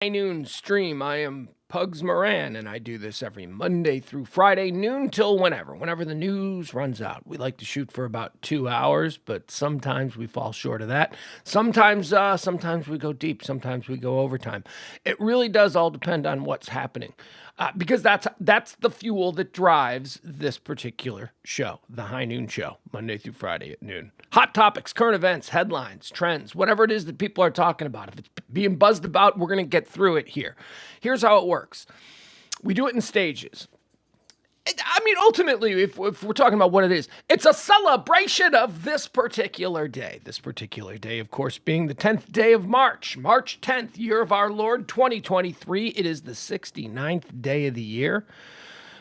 High noon stream. I am Pugs Moran, and I do this every Monday through Friday, noon till whenever the news runs out. We like to shoot for about 2 hours, but sometimes we fall short of that. Sometimes we go deep. Sometimes we go overtime. It really does all depend on what's happening, because that's the fuel that drives this particular show, the High Noon Show, Monday through Friday at noon. Hot topics, current events, headlines, trends, whatever it is that people are talking about. If it's being buzzed about, we're going to get through it here. Here's how it works. We do it in stages. I mean, ultimately, if we're talking about what it is, it's a celebration of this particular day. This particular day, of course, being the 10th day of March, March 10th, year of our Lord, 2023. It is the 69th day of the year.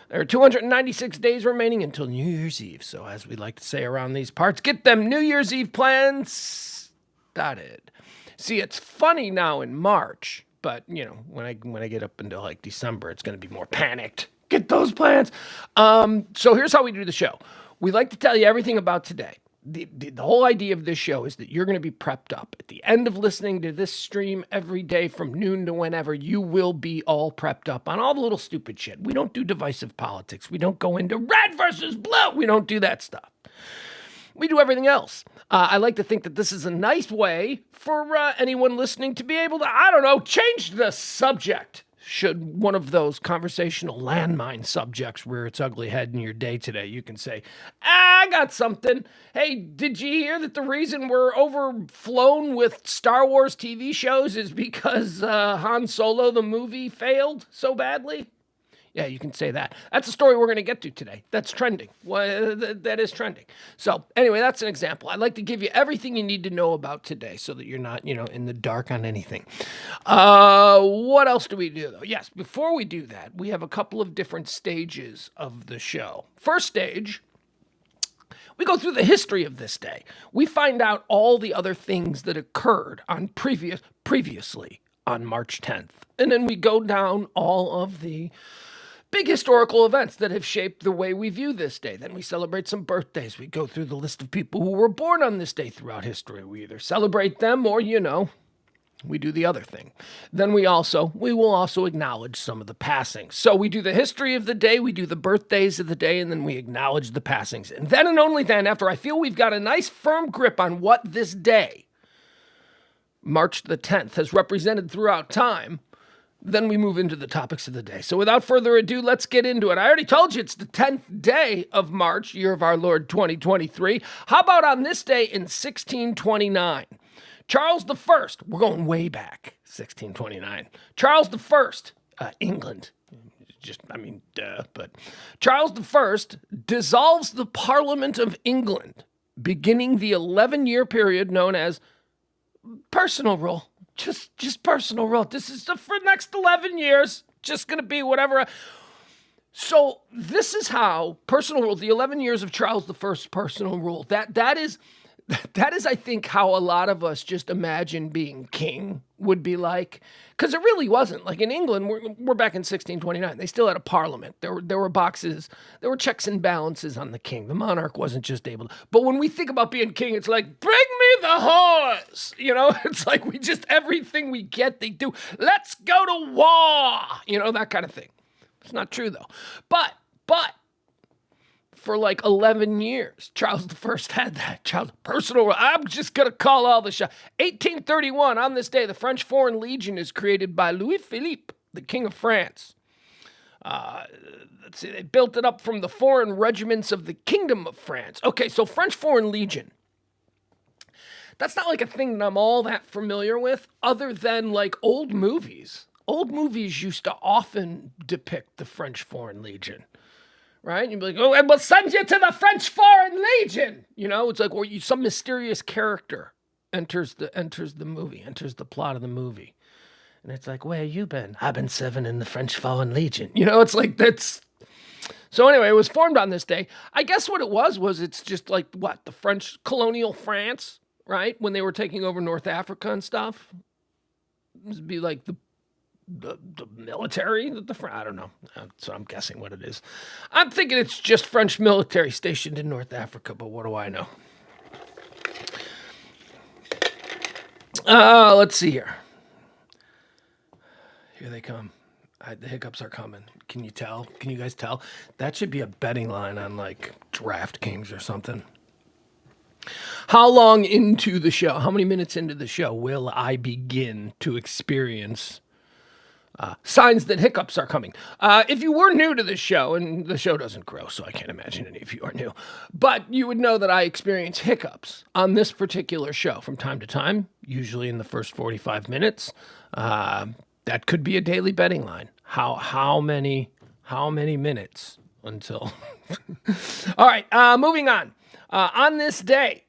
There are 296 days remaining until New Year's Eve. So, as we like to say around these parts, get them New Year's Eve plans started. See, it's funny now in March, but when I get up into like December, it's going to be more panicked. Get those plans. So here's how we do the show. We like to tell you everything about today. The whole idea of this show is that you're going to be prepped up. At the end of listening to this stream every day from noon to whenever, you will be all prepped up on all the little stupid shit. We don't do divisive politics. We don't go into red versus blue. We don't do that stuff. We do everything else. I like to think that this is a nice way for anyone listening to be able to, change the subject. Should one of those conversational landmine subjects rear its ugly head in your day today, you can say, I got something. Hey, did you hear that the reason we're overflown with Star Wars TV shows is because Han Solo, the movie, failed so badly? Yeah, you can say that. That's a story we're going to get to today. That's trending. That is trending. So anyway, that's an example. I like to give you everything you need to know about today so that you're not, in the dark on anything. What else do we do, though? Yes, before we do that, we have a couple of different stages of the show. First stage, we go through the history of this day. We find out all the other things that occurred on previously on March 10th. And then we go down all of the big historical events that have shaped the way we view this day. Then we celebrate some birthdays. We go through the list of people who were born on this day throughout history. We either celebrate them or, we do the other thing. Then we will also acknowledge some of the passings. So we do the history of the day, we do the birthdays of the day, and then we acknowledge the passings. And then and only then, after I feel we've got a nice firm grip on what this day, March the 10th, has represented throughout time, then we move into the topics of the day. So without further ado, let's get into it. I already told you it's the 10th day of March, year of our Lord 2023. How about on this day in 1629? Charles I, we're going way back, 1629. Charles I, England. But Charles I dissolves the Parliament of England, beginning the 11-year period known as personal rule. Just personal rule. This is for the next 11 years. Just going to be whatever. So this is how personal rule, the 11 years of Charles I's personal rule, that is, I think, how a lot of us just imagine being king would be like. Because it really wasn't. Like in England, we're back in 1629. They still had a parliament. There were boxes. There were checks and balances on the king. The monarch wasn't just able to. But when we think about being king, it's like, bring me the horse. It's like everything we get, they do. Let's go to war. That kind of thing. It's not true, though. But for like 11 years, Charles I had that. Personal. I'm just going to call all the shots. 1831, on this day, the French Foreign Legion is created by Louis Philippe, the King of France. Let's see, they built it up from the foreign regiments of the Kingdom of France. Okay, so French Foreign Legion. That's not like a thing that I'm all that familiar with, other than like old movies. Old movies used to often depict the French Foreign Legion. Right? You'd be like, oh, and we'll send you to the French Foreign Legion. It's like some mysterious character enters the movie, enters the plot of the movie. And it's like, where you been? I've been serving in the French Foreign Legion. It's like that's. So anyway, it was formed on this day. I guess what it was it's just like the French colonial France, right? When they were taking over North Africa and stuff. It would be like the military, I don't know. So I'm guessing what it is. I'm thinking it's just French military stationed in North Africa, but what do I know? Let's see here. Here they come. The hiccups are coming. Can you tell? Can you guys tell? That should be a betting line on like DraftKings or something. How long into the show? How many minutes into the show will I begin to experience signs that hiccups are coming? If you were new to the show, and the show doesn't grow, so I can't imagine any of you are new, but you would know that I experience hiccups on this particular show from time to time, usually in the first 45 minutes. That could be a daily betting line. How many minutes until? All right, moving on. On this day,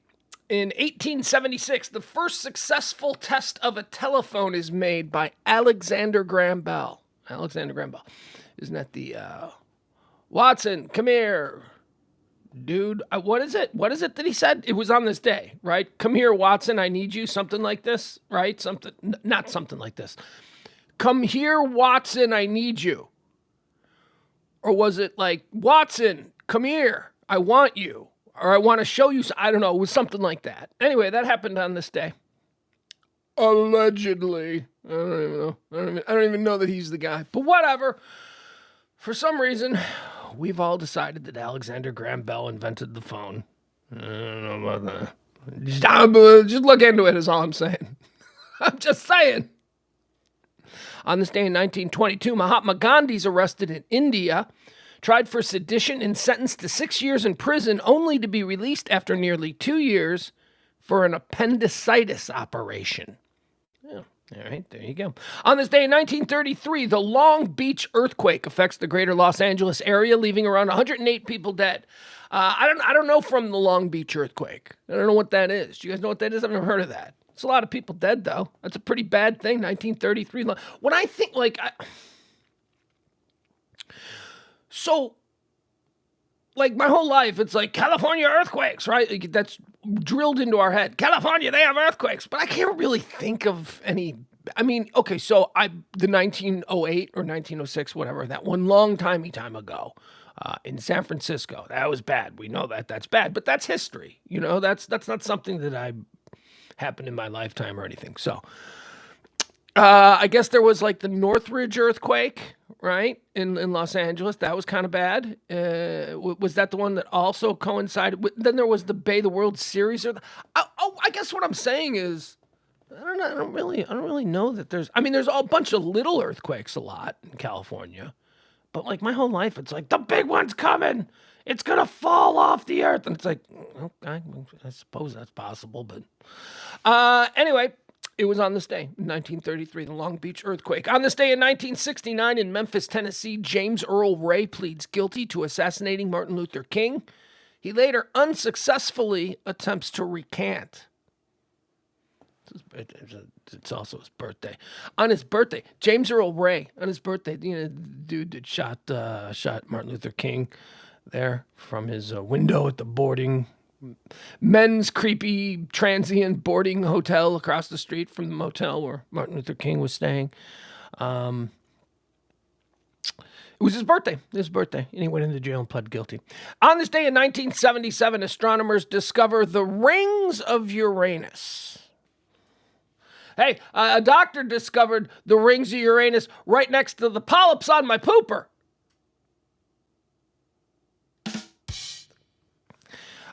in 1876, the first successful test of a telephone is made by Alexander Graham Bell. Alexander Graham Bell. Isn't that the Watson, come here. Dude, what is it? What is it that he said? It was on this day, right? Come here, Watson, I need you. Something like this, right? Not something like this. Come here, Watson, I need you. Or was it like, Watson, come here, I want you. Or I want to show you. I don't know. It was something like that. Anyway, that happened on this day. Allegedly. I don't even know. I don't even know that he's the guy. But whatever. For some reason, we've all decided that Alexander Graham Bell invented the phone. I don't know about that. Just look into it is all I'm saying. I'm just saying. On this day in 1922, Mahatma Gandhi's arrested in India, tried for sedition and sentenced to 6 years in prison, only to be released after nearly 2 years for an appendicitis operation. Yeah, all right, there you go. On this day in 1933, the Long Beach earthquake affects the greater Los Angeles area, leaving around 108 people dead. I don't know from the Long Beach earthquake. I don't know what that is. Do you guys know what that is? I've never heard of that. It's a lot of people dead, though. That's a pretty bad thing, 1933. When I think, So, my whole life, it's like California earthquakes, right? Like, that's drilled into our head. California, they have earthquakes. But I can't really think of any. I mean, okay, so the 1908 or 1906, whatever, that one long time ago in San Francisco, that was bad. We know that that's bad, but that's history. You know, that's not something that happened in my lifetime or anything. So, I guess there was like the Northridge earthquake, right, in Los Angeles. That was kind of bad. Was that the one that also coincided with? Then there was the Bay the World Series. I guess what I'm saying is, I don't really know that there's. I mean, there's a bunch of little earthquakes a lot in California, but like my whole life, it's like the big one's coming. It's gonna fall off the earth, and it's like, okay, I suppose that's possible, but anyway. It was on this day, 1933, the Long Beach earthquake. On this day in 1969, in Memphis, Tennessee, James Earl Ray pleads guilty to assassinating Martin Luther King. He later unsuccessfully attempts to recant. It's also his birthday. On his birthday, James Earl Ray, on his birthday, the dude that shot Martin Luther King there from his window at the men's creepy transient boarding hotel across the street from the motel where Martin Luther King was staying. It was his birthday, and he went into jail and pled guilty. On this day in 1977, astronomers discover the rings of Uranus. Hey, a doctor discovered the rings of Uranus right next to the polyps on my pooper.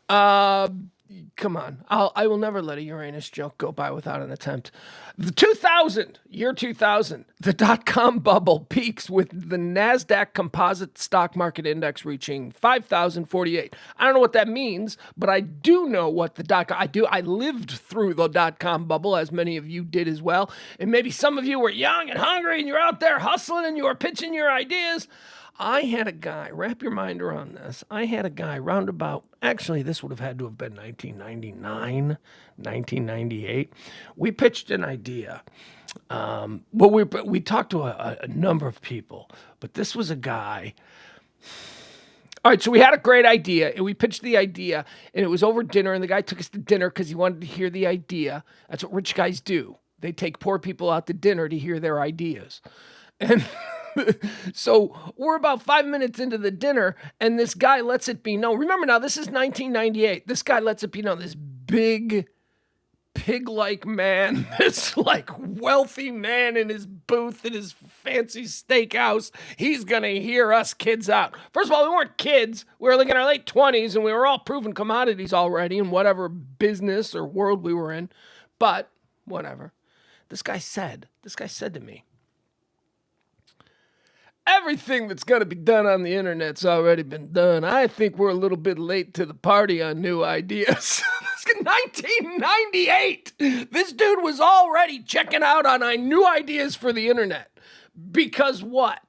Come on. I will never let a Uranus joke go by without an attempt. Year 2000, the dot-com bubble peaks with the NASDAQ Composite Stock Market Index reaching 5,048. I don't know what that means, but I do know what the dot-com, I lived through the dot-com bubble, as many of you did as well. And maybe some of you were young and hungry and you're out there hustling and you were pitching your ideas. I had a guy, wrap your mind around this. I had a guy roundabout, actually, this would have had to have been 1999, 1998. We pitched an idea. We talked to a number of people, but this was a guy. All right, so we had a great idea, and we pitched the idea, and it was over dinner, and the guy took us to dinner because he wanted to hear the idea. That's what rich guys do. They take poor people out to dinner to hear their ideas. And so we're about 5 minutes into the dinner, and this guy lets it be known. Remember now, this is 1998. This guy lets it be known, this big pig-like man, this like wealthy man in his booth in his fancy steakhouse, he's gonna hear us kids out. First of all, we weren't kids. We were like in our late 20s, and we were all proven commodities already in whatever business or world we were in. But whatever. This guy said to me, everything that's going to be done on the internet's already been done. I think we're a little bit late to the party on new ideas. 1998. This dude was already checking out on new ideas for the internet. Because what?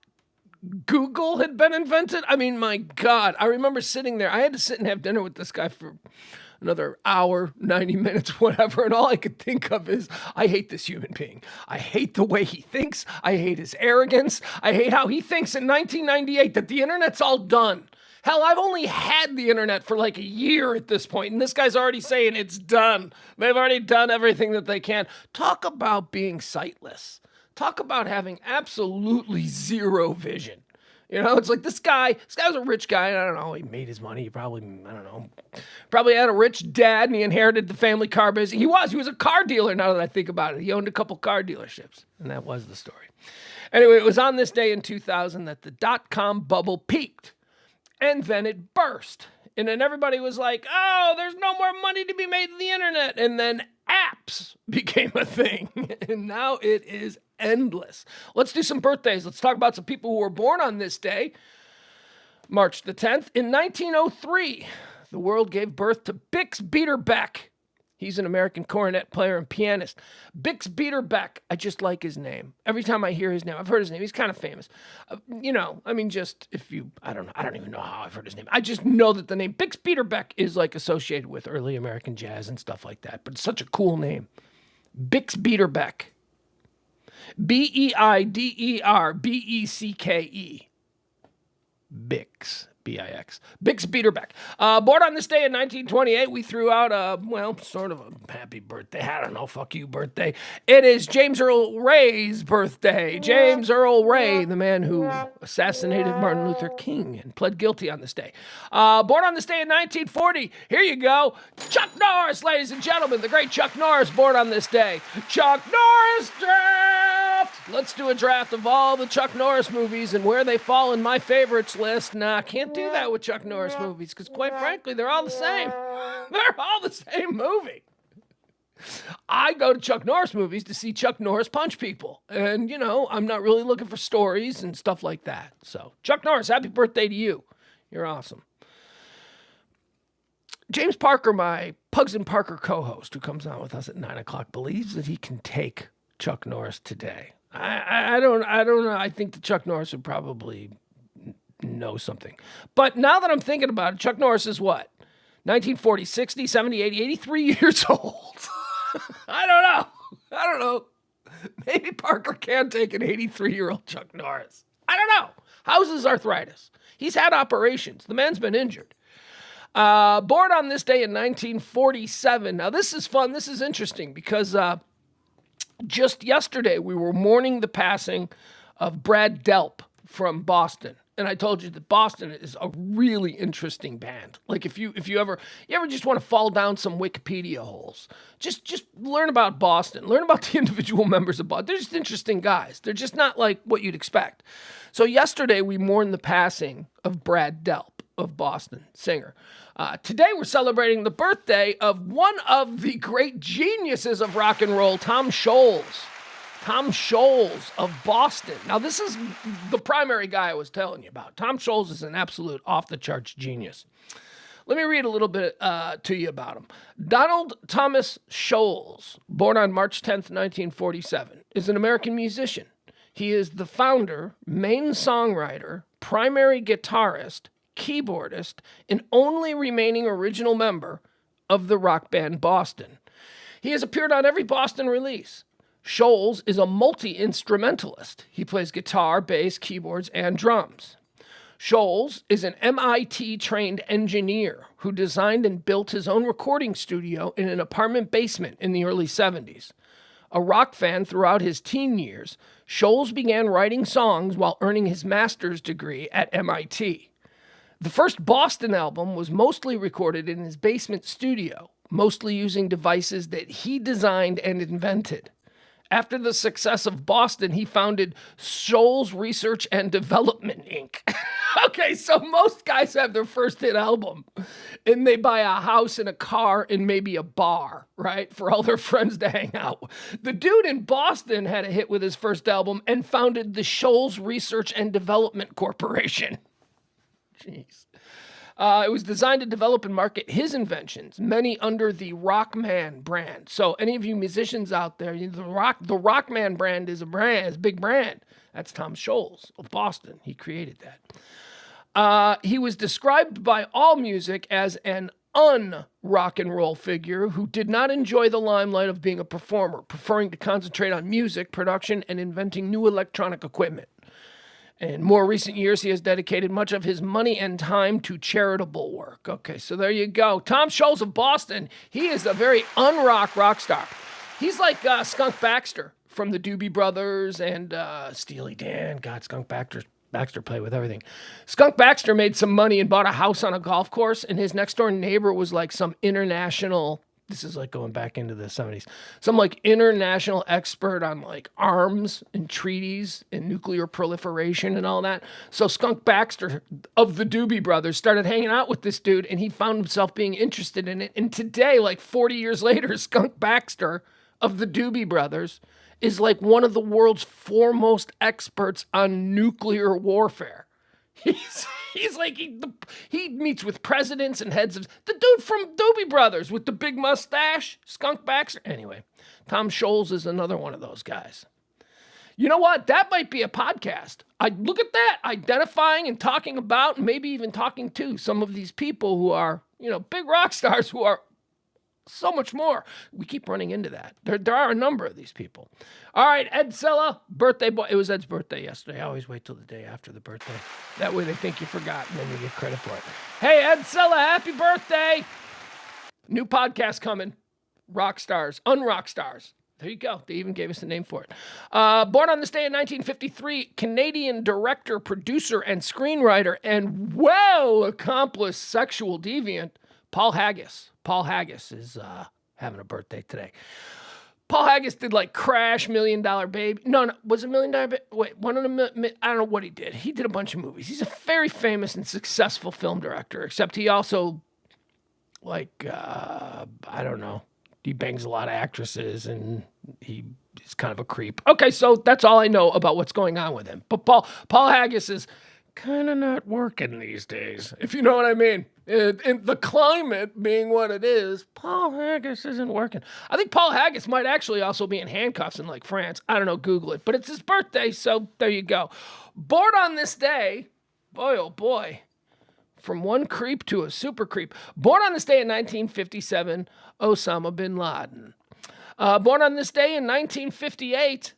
Google had been invented? I mean, my God. I remember sitting there. I had to sit and have dinner with this guy for another hour, 90 minutes, whatever. And all I could think of is, I hate this human being. I hate the way he thinks. I hate his arrogance. I hate how he thinks in 1998 that the internet's all done. Hell, I've only had the internet for like a year at this point, and this guy's already saying it's done. They've already done everything that they can. Talk about being sightless. Talk about having absolutely zero vision. You know, it's like this guy was a rich guy. I don't know. He made his money. He probably had a rich dad, and he inherited the family car business. He was a car dealer, now that I think about it. He owned a couple car dealerships, and that was the story. Anyway, it was on this day in 2000 that the dot-com bubble peaked, and then it burst. And then everybody was like, oh, there's no more money to be made in the internet. And then apps became a thing, and now it is endless. Let's do some birthdays. Let's talk about some people who were born on this day. March the 10th, in 1903, the world gave birth to Bix Beiderbecke. He's an American cornet player and pianist. Bix Beiderbecke, I just like his name. Every time I hear his name, I've heard his name. He's kind of famous. I don't even know how I've heard his name. I just know that the name Bix Beiderbecke is like associated with early American jazz and stuff like that. But it's such a cool name. Bix Beiderbecke. Beiderbecke. Bix. B-I-X. Bix Beiderbecke. Born on this day in 1928, we threw out sort of a happy birthday. I don't know, fuck you birthday. It is James Earl Ray's birthday. James Earl Ray, the man who assassinated Martin Luther King and pled guilty on this day. Born on this day in 1940, here you go. Chuck Norris, ladies and gentlemen, the great Chuck Norris, born on this day. Chuck Norris draft! Let's do a draft of all the Chuck Norris movies and where they fall in my favorites list. Nah, can't do that with Chuck Norris movies because, quite frankly, they're all the same. They're all the same movie. I go to Chuck Norris movies to see Chuck Norris punch people. And, I'm not really looking for stories and stuff like that. So, Chuck Norris, happy birthday to you. You're awesome. James Parker, my Pugs and Parker co-host, who comes on with us at 9 o'clock, believes that he can take Chuck Norris today. I don't know. I think that Chuck Norris would probably know something. But now that I'm thinking about it, Chuck Norris is what? 1940, 60, 70, 80, 83 years old. I don't know. Maybe Parker can take an 83-year-old Chuck Norris. I don't know. How's his arthritis? He's had operations. The man's been injured. Born on this day in 1947. Now, this is fun. This is interesting because just yesterday we were mourning the passing of Brad Delp from Boston. And I told you that Boston is a really interesting band. Like if you ever just want to fall down some Wikipedia holes, just learn about Boston. Learn about the individual members of Boston. They're just interesting guys. They're just not like what you'd expect. So yesterday we mourned the passing of Brad Delp of Boston, singer. Today we're celebrating the birthday of one of the great geniuses of rock and roll, Tom Scholz. Tom Scholz of Boston. Now, this is the primary guy I was telling you about. Tom Scholz is an absolute off-the-charts genius. Let me read a little bit to you about him. Donald Thomas Scholz, born on March 10th, 1947, is an American musician. He is the founder, main songwriter, primary guitarist, keyboardist, and only remaining original member of the rock band Boston. He has appeared on every Boston release. Scholz is a multi-instrumentalist. He plays guitar, bass, keyboards, and drums. Scholz is an MIT-trained engineer who designed and built his own recording studio in an apartment basement in the early 70s. A rock fan throughout his teen years, Scholz began writing songs while earning his master's degree at MIT. The first Boston album was mostly recorded in his basement studio, mostly using devices that he designed and invented. After the success of Boston, he founded Shoals Research and Development, Inc. Okay, so most guys have their first hit album and they buy a house and a car and maybe a bar, right? For all their friends to hang out. The dude in Boston had a hit with his first album and founded the Shoals Research and Development Corporation. Jeez. It was designed to develop and market his inventions, many under the Rockman brand. So any of you musicians out there, the Rockman brand is a big brand. That's Tom Scholes of Boston. He created that. He was described by AllMusic as an un-rock and roll figure who did not enjoy the limelight of being a performer, preferring to concentrate on music, production, and inventing new electronic equipment. In more recent years, he has dedicated much of his money and time to charitable work. Okay, so there you go. Tom Scholes of Boston. He is a very rock star. He's like Skunk Baxter from the Doobie Brothers and Steely Dan. God, Skunk Baxter played with everything. Skunk Baxter made some money and bought a house on a golf course, and his next door neighbor was like some international... This is like going back into the 70s. Some like international expert on like arms and treaties and nuclear proliferation and all that. So Skunk Baxter of the Doobie Brothers started hanging out with this dude and he found himself being interested in it. And today, like 40 years later, Skunk Baxter of the Doobie Brothers is like one of the world's foremost experts on nuclear warfare. He's like, he meets with presidents and heads of... The dude from Doobie Brothers with the big mustache, Skunk Baxter. Anyway, Tom Scholes is another one of those guys. You know what? That might be a podcast. Look at that. Identifying and talking about, and maybe even talking to some of these people who are, big rock stars who are so much more. We keep running into that. There are a number of these people. All right, Ed Sella, birthday boy. It was Ed's birthday yesterday. I always wait till the day after the birthday. That way they think you forgot, and then you get credit for it. Hey, Ed Sella, happy birthday. New podcast coming. Rock stars, unrock stars. There you go. They even gave us a name for it. Born on this day in 1953, Canadian director, producer, and screenwriter, and well-accomplished sexual deviant, Paul Haggis. Paul Haggis is having a birthday today. Paul Haggis did like Crash, $1 Million Baby. No, was it $1 Million Baby? Wait, one of the, I don't know what he did. He did a bunch of movies. He's a very famous and successful film director, except he also, I don't know. He bangs a lot of actresses and he's kind of a creep. Okay, so that's all I know about what's going on with him. But Paul Haggis is kind of not working these days, if you know what I mean. And the climate being what it is, Paul Haggis isn't working. I think Paul Haggis might actually also be in handcuffs in like France. I don't know, Google it. But it's his birthday, so there you go. Born on this day, boy oh boy, from one creep to a super creep. Born on this day in 1957, Osama bin Laden. Born on this day in 1958,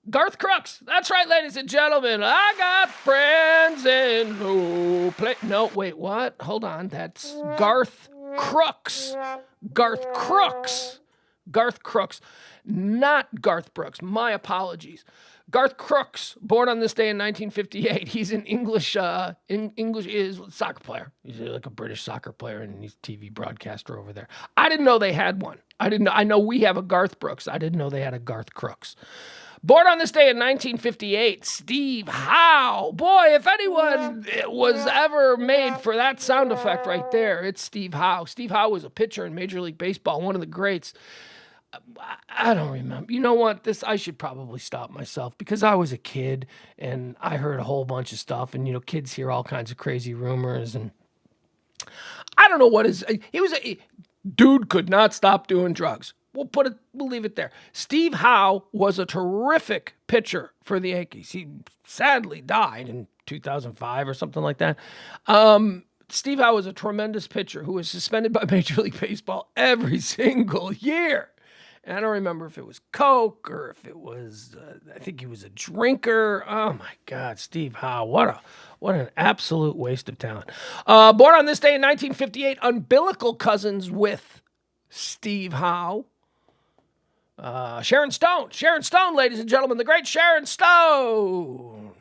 Garth Crooks. That's right, ladies and gentlemen. I got friends in no place. No, wait, what? Hold on. That's Garth Crooks. Garth Crooks. Garth Crooks. Not Garth Brooks. My apologies. Garth Crooks, born on this day in 1958. He's an English is a soccer player. He's like a British soccer player, and he's a TV broadcaster over there. I didn't know they had one. I know we have a Garth Brooks. I didn't know they had a Garth Crooks. Born on this day in 1958, Steve Howe. Boy, if anyone was ever made for that sound effect right there, it's Steve Howe. Steve Howe was a pitcher in Major League Baseball, one of the greats. I don't remember. You know what? I should probably stop myself because I was a kid and I heard a whole bunch of stuff, and kids hear all kinds of crazy rumors, and I don't know what dude could not stop doing drugs. We'll leave it there. Steve Howe was a terrific pitcher for the Yankees. He sadly died in 2005 or something like that. Steve Howe was a tremendous pitcher who was suspended by Major League Baseball every single year. And I don't remember if it was coke or if it was, I think he was a drinker. Oh my God, Steve Howe. What an absolute waste of talent. Born on this day in 1958, umbilical cousins with Steve Howe. Sharon Stone, ladies and gentlemen, the great Sharon Stone.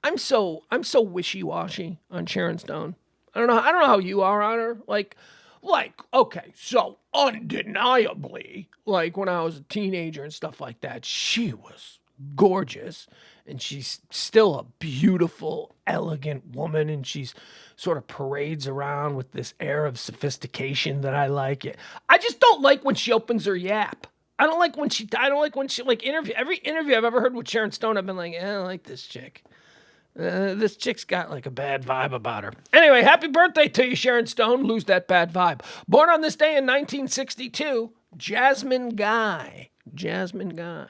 I'm so wishy-washy on Sharon Stone. I don't know how you are on her. Like, Like, okay, so undeniably, like when I was a teenager and stuff like that, she was gorgeous. And she's still a beautiful, elegant woman. And she's sort of parades around with this air of sophistication that I like. I just don't like when she opens her yap. I don't like when she, like, every interview I've ever heard with Sharon Stone, I've been like, I don't like this chick. This chick's got like a bad vibe about her. Anyway, happy birthday to you, Sharon Stone. Lose that bad vibe. Born on this day in 1962, Jasmine Guy. Jasmine Guy.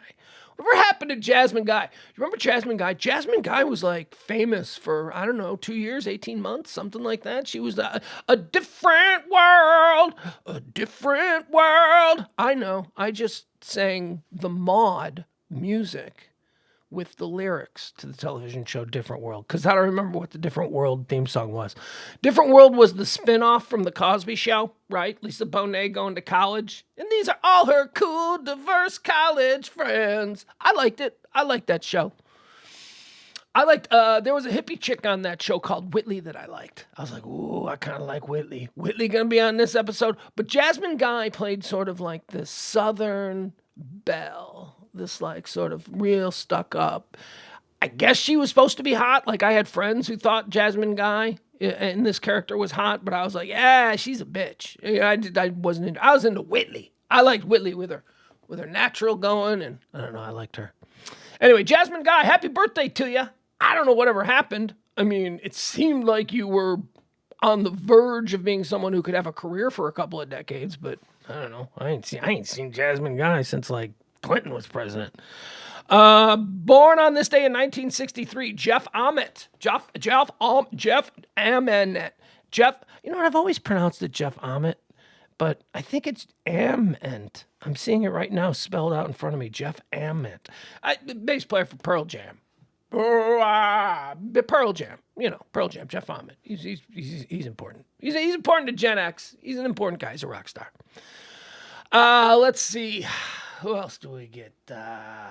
Whatever happened to Jasmine Guy? You remember Jasmine Guy? Jasmine Guy was like famous for, I don't know, 2 years, 18 months, something like that. She was a different world, a different world. I know. I just sang the Maud music with the lyrics to the television show Different World, because I don't remember what the Different World theme song was. Different World was the spinoff from The Cosby Show, right? Lisa Bonet going to college, and these are all her cool, diverse college friends. I liked it. I liked that show. There was a hippie chick on that show called Whitley that I liked. I was like, ooh, I kind of like Whitley. Whitley gonna be on this episode. But Jasmine Guy played sort of like the Southern belle. This like sort of real stuck up. I guess she was supposed to be hot. Like I had friends who thought Jasmine Guy and this character was hot, but I was like, yeah, she's a bitch. I wasn't into. I was into Whitley. I liked Whitley with her natural going, and I don't know, I liked her. Anyway, Jasmine Guy, happy birthday to you. I don't know whatever happened. I mean, it seemed like you were on the verge of being someone who could have a career for a couple of decades, but I don't know. I ain't seen Jasmine Guy since like Clinton was president. Born on this day in 1963, Jeff Ament. Jeff Ament. Jeff, you know what? I've always pronounced it Jeff Ament, but I think it's Ament. I'm seeing it right now spelled out in front of me. Jeff Ament. Bass player for Pearl Jam. Pearl Jam. You know, Pearl Jam. Jeff Ament. He's important. He's important to Gen X. He's an important guy. He's a rock star. Let's see. Who else do we get?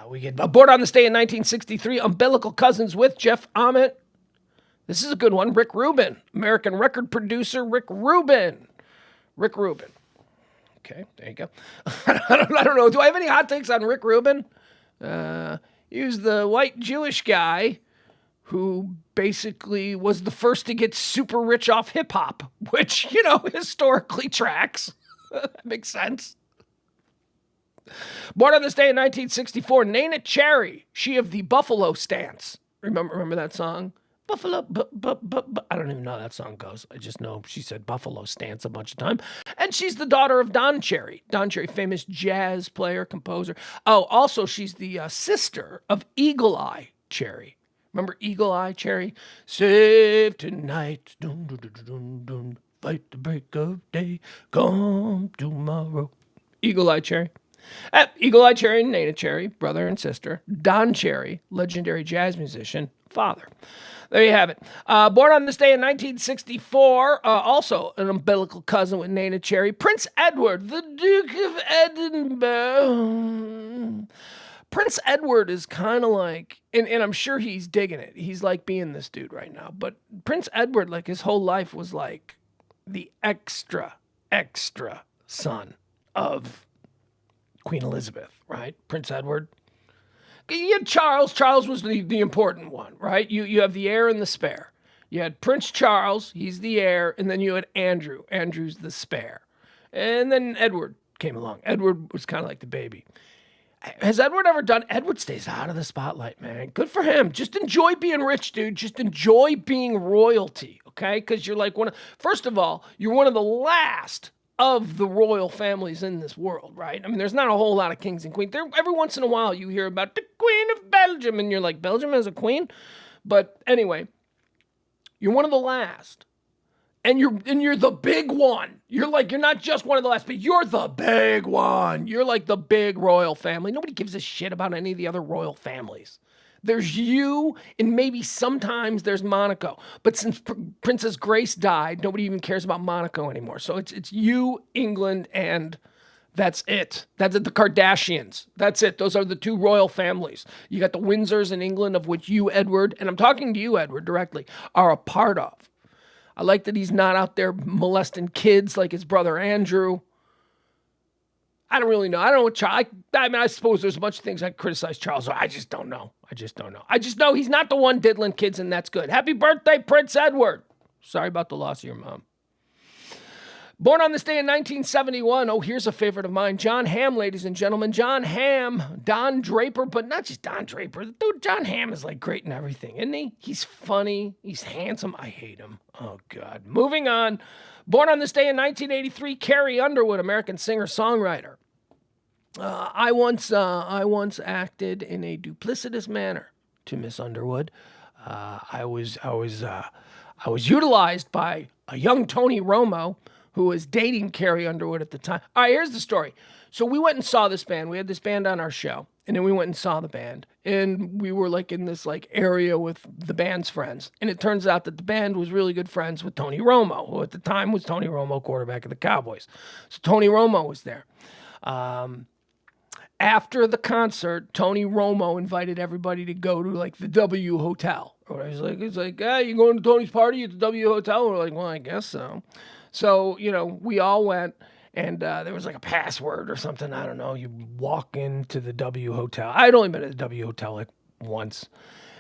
We get born on this day in 1963, umbilical cousins with Jeff Ament. This is a good one. Rick Rubin, American record producer Rick Rubin. Rick Rubin. Okay, there you go. I don't know. Do I have any hot takes on Rick Rubin? He was the white Jewish guy who basically was the first to get super rich off hip hop, which, you know, historically tracks. That makes sense. Born on this day in 1964, Nana Cherry, she of the Buffalo Stance. Remember that song? Buffalo, I don't even know how that song goes. I just know she said Buffalo Stance a bunch of times. And she's the daughter of Don Cherry. Don Cherry, famous jazz player, composer. Oh, also she's the sister of Eagle Eye Cherry. Remember Eagle Eye Cherry? Save tonight, dun, dun, dun, dun, dun, fight the break of day, come tomorrow. Eagle Eye Cherry. Eagle Eye Cherry and Nana Cherry, brother and sister. Don Cherry, legendary jazz musician, father. There you have it. Born on this day in 1964, also an umbilical cousin with Nana Cherry, Prince Edward, the Duke of Edinburgh. Prince Edward is kind of like, and I'm sure he's digging it. He's like being this dude right now. But Prince Edward, like his whole life was like the extra son of Queen Elizabeth, right? Prince Edward. You had Charles. Charles was the important one, right? You have the heir and the spare. You had Prince Charles, he's the heir, and then you had Andrew. Andrew's the spare. And then Edward came along. Edward was kind of like the baby. Has Edward ever done? Edward stays out of the spotlight, man. Good for him. Just enjoy being rich, dude. Just enjoy being royalty, okay? Because you're like first of all, you're one of the last of the royal families in this world, right? I mean, there's not a whole lot of kings and queens. Every once in a while, you hear about the Queen of Belgium, and you're like, Belgium has a queen? But anyway, you're one of the last. And you're the big one. You're not just one of the last, but you're the big one. You're like the big royal family. Nobody gives a shit about any of the other royal families. There's you, and maybe sometimes there's Monaco. But since Princess Grace died, nobody even cares about Monaco anymore. So it's you, England, and that's it. That's it. The Kardashians. That's it. Those are the two royal families. You got the Windsors in England, of which you, Edward, and I'm talking to you, Edward, directly, are a part of. I like that he's not out there molesting kids like his brother Andrew. I don't really know. I don't know what Charles. I suppose there's a bunch of things I criticize Charles. I just don't know. I just know he's not the one diddling kids, and that's good. Happy birthday, Prince Edward. Sorry about the loss of your mom. Born on this day in 1971. Oh, here's a favorite of mine. John Hamm, ladies and gentlemen. John Hamm. Don Draper, but not just Don Draper. Dude, John Hamm is like great in everything, isn't he? He's funny. He's handsome. I hate him. Oh, God. Moving on. Born on this day in 1983. Carrie Underwood, American singer-songwriter. I once acted in a duplicitous manner to Miss Underwood. I was utilized by a young Tony Romo, who was dating Carrie Underwood at the time. All right, here's the story. So we went and saw this band. We had this band on our show, and then we went and saw the band. And we were like in this like area with the band's friends. And it turns out that the band was really good friends with Tony Romo, who at the time was Tony Romo, quarterback of the Cowboys. So Tony Romo was there. After the concert, Tony Romo invited everybody to go to like the W Hotel. Or it's like, hey, you going to Tony's party at the W Hotel? We're like, well, I guess so. So, we all went, and there was like a password or something. I don't know. You walk into the W Hotel. I'd only been at the W Hotel like once.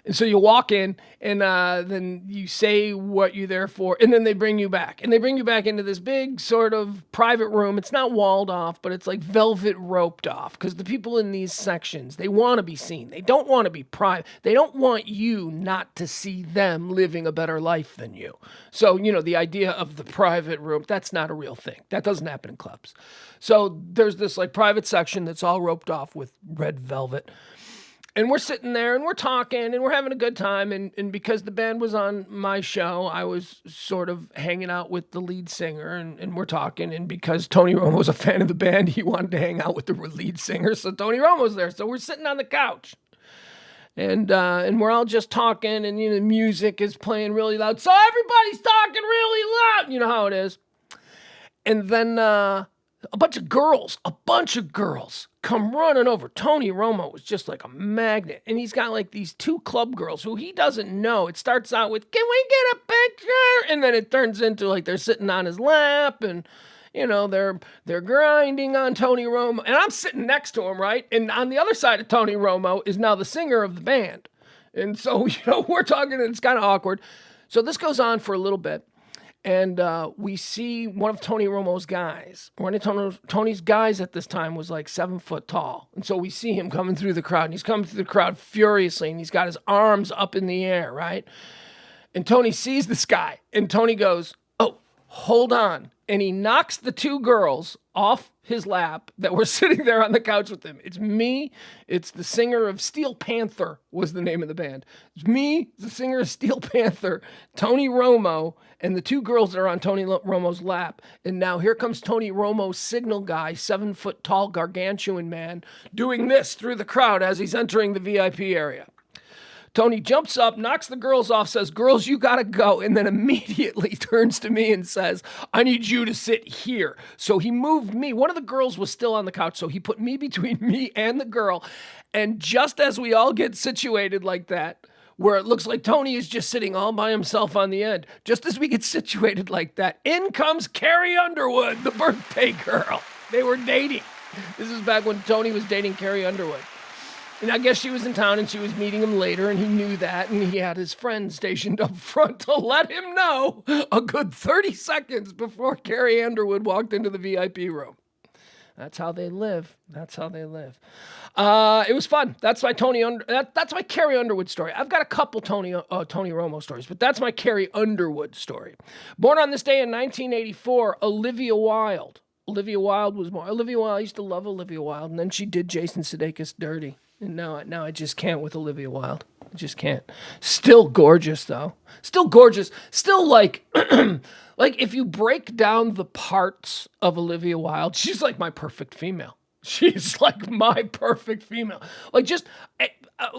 And so you walk in, and then you say what you're there for, and then they bring you back. And they bring you back into this big sort of private room. It's not walled off, but it's like velvet roped off, because the people in these sections, they want to be seen. They don't want to be private. They don't want you not to see them living a better life than you. So, the idea of the private room, that's not a real thing. That doesn't happen in clubs. So there's this like private section that's all roped off with red velvet. And we're sitting there and we're talking and we're having a good time. And because the band was on my show, I was sort of hanging out with the lead singer and we're talking. And because Tony Romo was a fan of the band, he wanted to hang out with the lead singer. So Tony Romo's there. So we're sitting on the couch and we're all just talking and, the music is playing really loud. So everybody's talking really loud. You know how it is. And then a bunch of girls come running over. Tony Romo was just like a magnet. And he's got like these two club girls who he doesn't know. It starts out with, can we get a picture? And then it turns into like they're sitting on his lap and, they're grinding on Tony Romo. And I'm sitting next to him, right? And on the other side of Tony Romo is now the singer of the band. And so, we're talking and it's kind of awkward. So this goes on for a little bit. And we see one of Tony Romo's guys. One of Tony's guys at this time was like 7 foot tall. And so we see him coming through the crowd. And he's coming through the crowd furiously. And he's got his arms up in the air, right? And Tony sees this guy. And Tony goes, oh, hold on. And he knocks the two girls off his lap that were sitting there on the couch with him. It's me. It's the singer of Steel Panther was the name of the band. It's me, the singer of Steel Panther, Tony Romo, and the two girls that are on Tony Romo's lap. And now here comes Tony Romo's signal guy, 7 foot tall gargantuan man, doing this through the crowd as he's entering the VIP area. Tony jumps up, knocks the girls off, says, girls, you gotta go, and then immediately turns to me and says, I need you to sit here. So he moved me. One of the girls was still on the couch, so he put me between me and the girl. And just as we all get situated like that, where it looks like Tony is just sitting all by himself on the end, just as we get situated like that, in comes Carrie Underwood, the birthday girl. They were dating. This is back when Tony was dating Carrie Underwood. And I guess she was in town and she was meeting him later and he knew that and he had his friend stationed up front to let him know a good 30 seconds before Carrie Underwood walked into the VIP room. That's how they live. That's how they live. It was fun. That's my that's my Carrie Underwood story. I've got a couple Tony Romo stories, but that's my Carrie Underwood story. Born on this day in 1984, Olivia Wilde. Olivia Wilde was born. I used to love Olivia Wilde, and then she did Jason Sudeikis dirty. And now I just can't with Olivia Wilde. I just can't. Still gorgeous, though. Still gorgeous. Still like, like if you break down the parts of Olivia Wilde, she's like my perfect female. She's like my perfect female. Like just,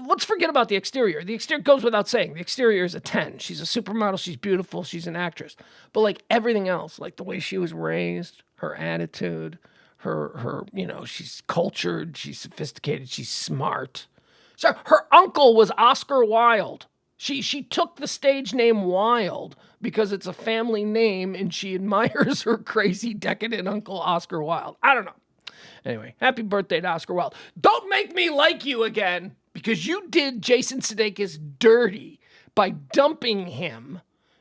let's forget about the exterior. The exterior goes without saying. The exterior is a 10. She's a supermodel. She's beautiful. She's an actress. But like everything else, like the way she was raised, her attitude, her, she's cultured, she's sophisticated, she's smart. So her uncle was Oscar Wilde. She took the stage name Wilde because it's a family name and she admires her crazy decadent uncle Oscar Wilde. I don't know. Anyway, happy birthday to Oscar Wilde. Don't make me like you again because you did Jason Sudeikis dirty by dumping him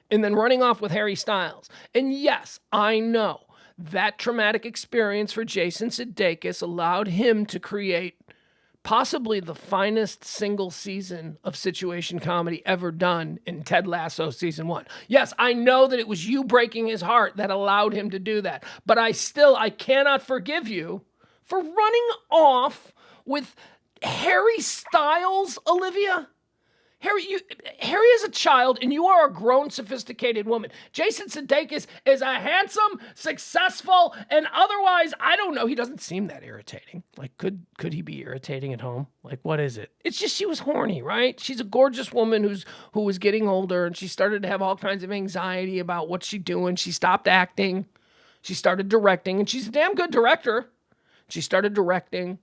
and then running off with Harry Styles. And yes, I know that traumatic experience for Jason Sudeikis allowed him to create possibly the finest single season of situation comedy ever done in Ted Lasso season 1. Yes, I know that it was you breaking his heart that allowed him to do that, but I cannot forgive you for running off with Harry Styles, Olivia. Harry is a child, and you are a grown, sophisticated woman. Jason Sudeikis is a handsome, successful, and otherwise, I don't know. He doesn't seem that irritating. Like, could he be irritating at home? Like, what is it? It's just she was horny, right? She's a gorgeous woman who was getting older, and she started to have all kinds of anxiety about what she's doing. She stopped acting. She started directing, and she's a damn good director. She started directing.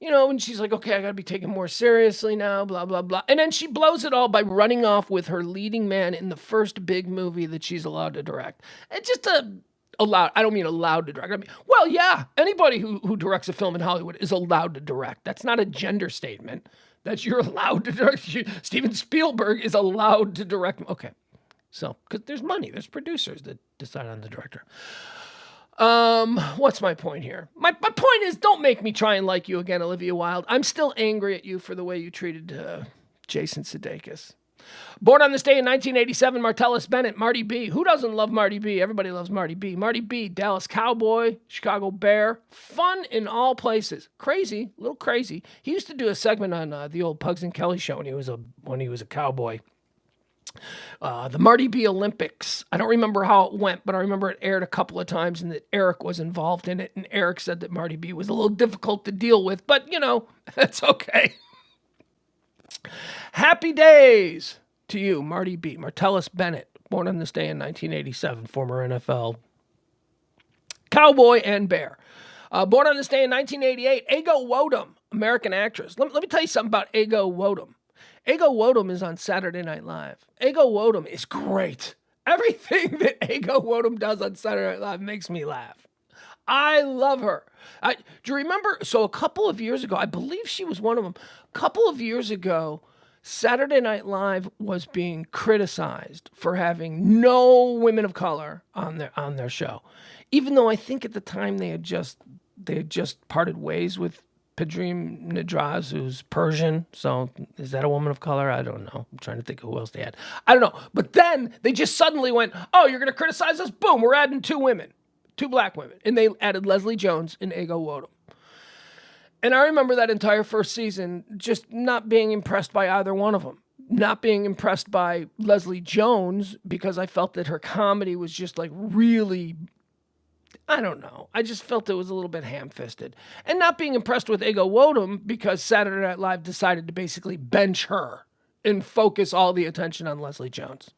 And she's like, okay, I got to be taken more seriously now, blah, blah, blah. And then she blows it all by running off with her leading man in the first big movie that she's allowed to direct. It's just I don't mean allowed to direct. I mean, well, yeah, anybody who directs a film in Hollywood is allowed to direct. That's not a gender statement. That's you're allowed to direct. Steven Spielberg is allowed to direct. Okay. So, because there's money, there's producers that decide on the director. What's my point here? My point is, don't make me try and like you again, Olivia Wilde. I'm still angry at you for the way you treated Jason Sudeikis. Born on this day in 1987, Martellus Bennett, Marty B. Who doesn't love Marty B? Everybody loves Marty B. Marty B, Dallas Cowboy, Chicago Bear. Fun in all places. Crazy, a little crazy. He used to do a segment on the old Pugs and Kelly show when he was a cowboy. The Marty B Olympics. I don't remember how it went, but I remember it aired a couple of times and that Eric was involved in it. And Eric said that Marty B was a little difficult to deal with, but that's okay. Happy days to you, Marty B. Martellus Bennett, born on this day in 1987, former NFL cowboy and bear. Born on this day in 1988, Ego Wodum, American actress. Let me tell you something about Ego Wodum. Ego Wodum is on Saturday Night Live. Ego Wodum is great. Everything that Ego Wodum does on Saturday Night Live makes me laugh. I love her. Do you remember? So a couple of years ago, I believe she was one of them. A couple of years ago, Saturday Night Live was being criticized for having no women of color on their show, even though I think at the time they had just parted ways with Pedrim Nadraz, who's Persian. So is that a woman of color? I don't know. I'm trying to think of who else they had. I don't know. But then they just suddenly went, oh, you're going to criticize us? Boom, we're adding 2 women, 2 black women. And they added Leslie Jones and Ego Wodum. And I remember that entire first season just not being impressed by either one of them. Not being impressed by Leslie Jones because I felt that her comedy was just like really, I don't know. I just felt it was a little bit ham-fisted. And not being impressed with Ego Wodum because Saturday Night Live decided to basically bench her and focus all the attention on Leslie Jones.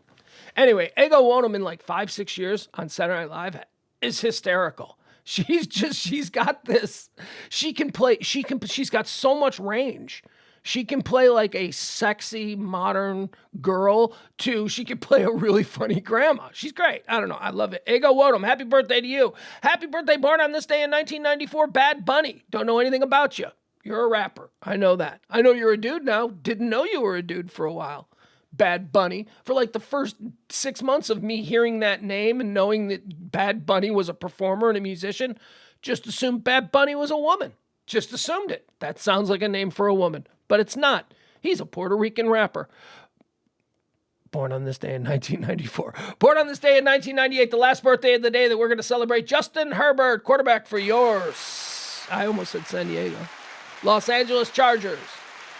Anyway, Ego Wodum in like 5-6 years on Saturday Night Live is hysterical. She's got this. She's got so much range. She can play like a sexy, modern girl, to she can play a really funny grandma. She's great. I don't know. I love it. Ego Wodum, happy birthday to you. Happy birthday, born on this day in 1994, Bad Bunny. Don't know anything about you. You're a rapper. I know that. I know you're a dude now. Didn't know you were a dude for a while. Bad Bunny. For like the first 6 months of me hearing that name and knowing that Bad Bunny was a performer and a musician, just assumed Bad Bunny was a woman. Just assumed it. That sounds like a name for a woman. But it's not. He's a Puerto Rican rapper. Born on this day in 1994. Born on this day in 1998, the last birthday of the day that we're going to celebrate. Justin Herbert, quarterback for yours. I almost said San Diego. Los Angeles Chargers.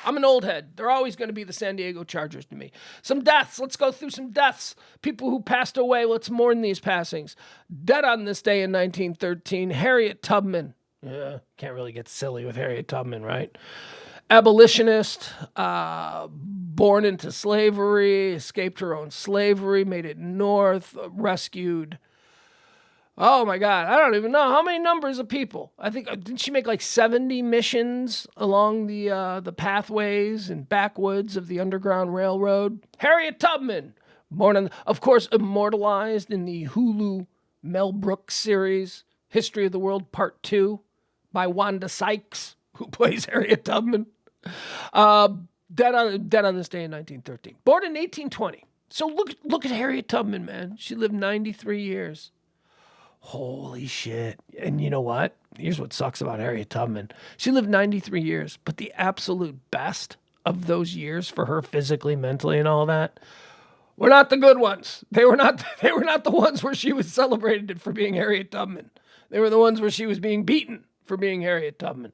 I'm an old head. They're always going to be the San Diego Chargers to me. Some deaths. Let's go through some deaths. People who passed away. Let's mourn these passings. Dead on this day in 1913, Harriet Tubman. Yeah, can't really get silly with Harriet Tubman, right? Abolitionist, born into slavery, escaped her own slavery, made it north, rescued Oh my God, I don't even know how many numbers of people. I think didn't she make like 70 missions along the pathways and backwoods of the Underground Railroad? Harriet Tubman, born on, of course, immortalized in the Hulu Mel Brooks series History of the World Part 2 by Wanda Sykes, who plays Harriet Tubman. Uh, dead on this day in 1913. Born in 1820. So look at Harriet Tubman, man. She lived 93 years. Holy shit. And you know what? Here's what sucks about Harriet Tubman. She lived 93 years, but the absolute best of those years for her physically, mentally, and all that were not the good ones. They were not the ones where she was celebrated for being Harriet Tubman. They were the ones where she was being beaten for being Harriet Tubman.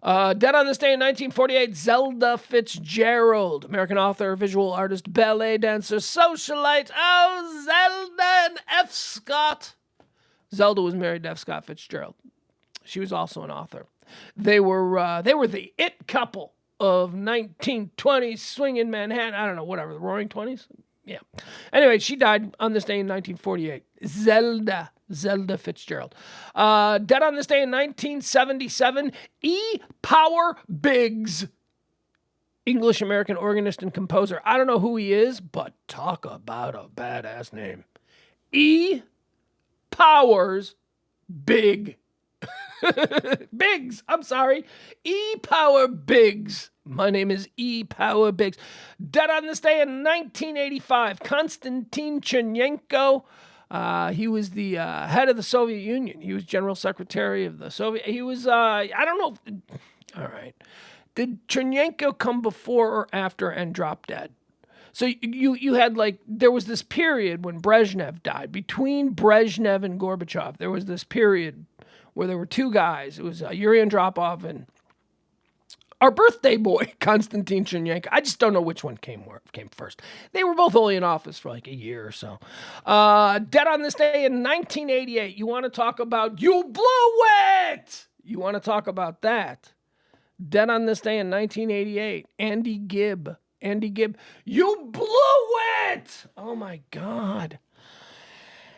Dead on this day in 1948, Zelda Fitzgerald, American author, visual artist, ballet dancer, socialite. Oh, Zelda and F. Scott. Zelda was married to F. Scott Fitzgerald. She was also an author. They were the it couple of 1920s swinging Manhattan. I don't know, whatever, the Roaring 20s? Yeah. Anyway, she died on this day in 1948. Zelda Fitzgerald. Dead on this day in 1977, E. Power Biggs, English-American organist and composer. I don't know who he is, but talk about a badass name. E. Powers Big. Biggs, I'm sorry. E. Power Biggs. My name is E. Power Biggs. Dead on this day in 1985, Konstantin Chernenko. He was the head of the Soviet Union. He was General Secretary of the Soviet. He was, I don't know. All right. Did Chernenko come before or after and drop dead? So you had there was this period when Brezhnev died. Between Brezhnev and Gorbachev, there was this period where there were two guys. It was Yuri Andropov and our birthday boy, Konstantin Chernenko. I just don't know which one came first. They were both only in office for like a year or so. Dead on this day in 1988. You want to talk about you blew it? You want to talk about that? Dead on this day in 1988. Andy Gibb. You blew it! Oh my God.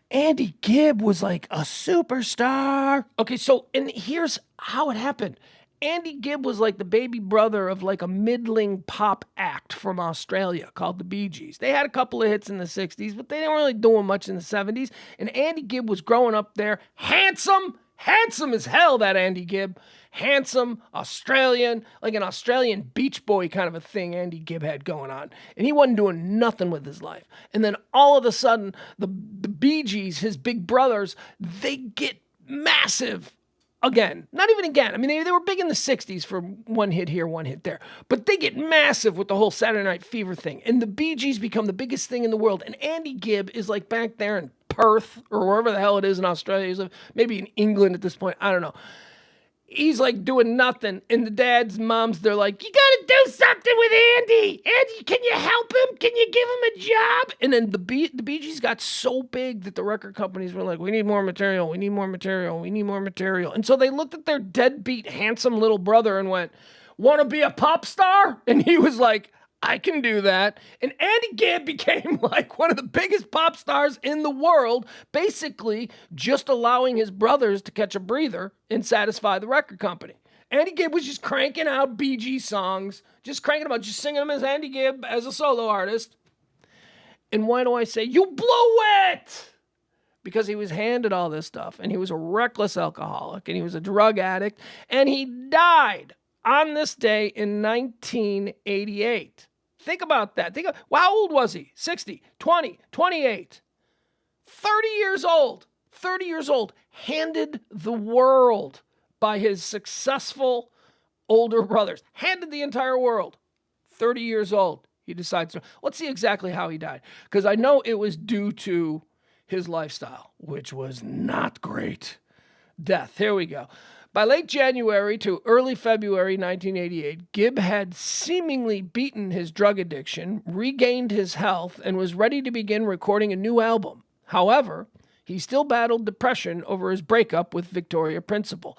Andy Gibb was like a superstar. Okay, so, and here's how it happened. Andy Gibb was like the baby brother of like a middling pop act from Australia called the Bee Gees. They had a couple of hits in the 60s, but they didn't really do much in the 70s. And Andy Gibb was growing up there. Handsome as hell, that Andy Gibb. Handsome, Australian, like an Australian beach boy kind of a thing Andy Gibb had going on. And he wasn't doing nothing with his life. And then all of a sudden, the Bee Gees, his big brothers, they get massive. Again, not even again. I mean, they were big in the 60s for one hit here, one hit there. But they get massive with the whole Saturday Night Fever thing. And the Bee Gees become the biggest thing in the world. And Andy Gibb is like back there in Perth or wherever the hell it is in Australia. He's maybe in England at this point. I don't know. He's like doing nothing. And the dads, moms, they're like, you got to do something with Andy. Andy, can you help him? Can you give him a job? And then the Bee Gees got so big that the record companies were like, we need more material. We need more material. We need more material. And so they looked at their deadbeat, handsome little brother and went, want to be a pop star? And he was like, I can do that. And Andy Gibb became like one of the biggest pop stars in the world, basically just allowing his brothers to catch a breather and satisfy the record company. Andy Gibb was just cranking out Bee Gees songs, just singing them as Andy Gibb as a solo artist. And why do I say you blew it? Because he was handed all this stuff, and he was a reckless alcoholic, and he was a drug addict, and he died on this day in 1988. Think about that. How old was he? 60, 20, 28. 30 years old. 30 years old. Handed the world by his successful older brothers. Handed the entire world. 30 years old. He decides to. Let's see exactly how he died. Because I know it was due to his lifestyle, which was not great. Death. Here we go. By late January to early February 1988, Gibb had seemingly beaten his drug addiction, regained his health, and was ready to begin recording a new album. However, he still battled depression over his breakup with Victoria Principal.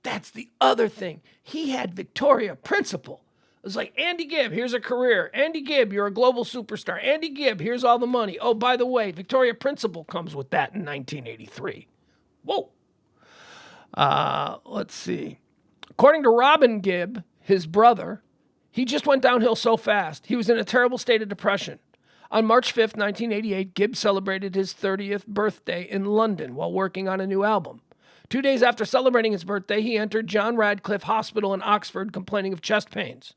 That's the other thing. He had Victoria Principal. It was like, Andy Gibb, here's a career. Andy Gibb, you're a global superstar. Andy Gibb, here's all the money. Oh, by the way, Victoria Principal comes with that in 1983. Whoa. Let's see. According to Robin Gibb, his brother, he just went downhill so fast. He was in a terrible state of depression. On March 5th, 1988, Gibb celebrated his 30th birthday in London while working on a new album. 2 days after celebrating his birthday, he entered John Radcliffe Hospital in Oxford complaining of chest pains.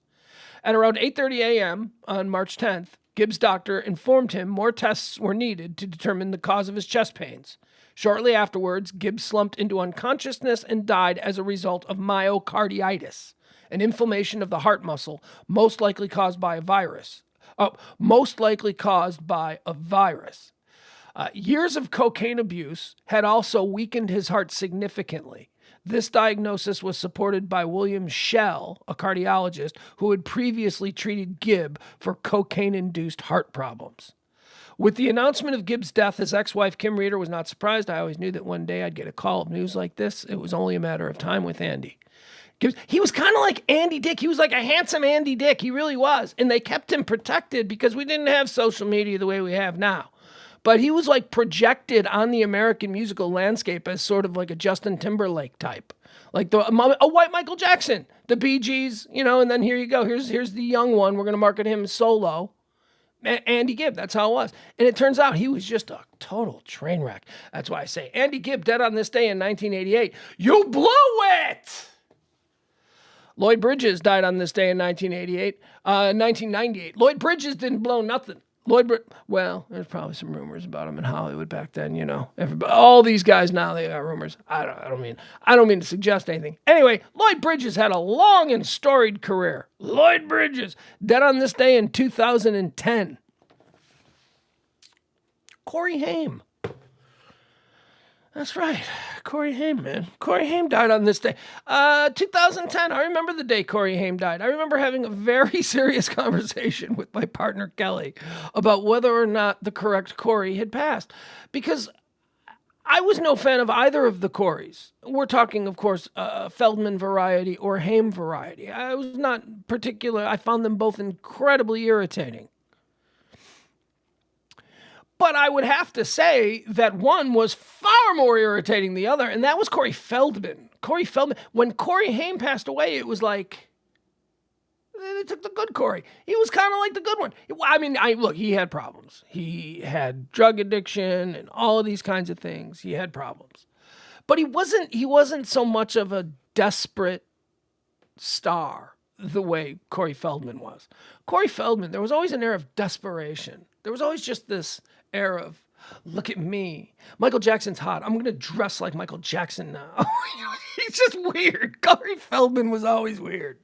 At around 8:30 a.m. on March 10th, Gibb's doctor informed him more tests were needed to determine the cause of his chest pains. Shortly afterwards, Gibb slumped into unconsciousness and died as a result of myocarditis, an inflammation of the heart muscle, most likely caused by a virus. Years of cocaine abuse had also weakened his heart significantly. This diagnosis was supported by William Schell, a cardiologist who had previously treated Gibb for cocaine-induced heart problems. With the announcement of Gibb's death, his ex-wife Kim Reeder was not surprised. I always knew that one day I'd get a call of news like this. It was only a matter of time with Andy. He was kind of like Andy Dick. He was like a handsome Andy Dick. He really was. And they kept him protected because we didn't have social media the way we have now. But he was like projected on the American musical landscape as sort of like a Justin Timberlake type. Like a white Michael Jackson, the Bee Gees, and then here you go. Here's the young one. We're going to market him solo. Andy Gibb, that's how it was. And it turns out he was just a total train wreck. That's why I say Andy Gibb dead on this day in 1988. You blew it! Lloyd Bridges died on this day in 1998. Lloyd Bridges didn't blow nothing. Well, there's probably some rumors about him in Hollywood back then, Everybody, all these guys now, they got rumors. I don't mean to suggest anything. Anyway, Lloyd Bridges had a long and storied career. Lloyd Bridges, dead on this day in 2010. Corey Haim. That's right. Corey Haim, man. Corey Haim died on this day. 2010. I remember the day Corey Haim died. I remember having a very serious conversation with my partner, Kelly, about whether or not the correct Corey had passed. Because I was no fan of either of the Coreys. We're talking, of course, Feldman variety or Haim variety. I was not particular. I found them both incredibly irritating. But I would have to say that one was far more irritating than the other, and that was Corey Feldman. When Corey Haim passed away, it was like, they took the good Corey. He was kind of like the good one. Look, he had problems. He had drug addiction and all of these kinds of things. He had problems. But he wasn't so much of a desperate star the way Corey Feldman was. Corey Feldman, there was always an air of desperation. There was always just this air of, look at me. Michael Jackson's hot. I'm going to dress like Michael Jackson now. He's just weird. Corey Feldman was always weird.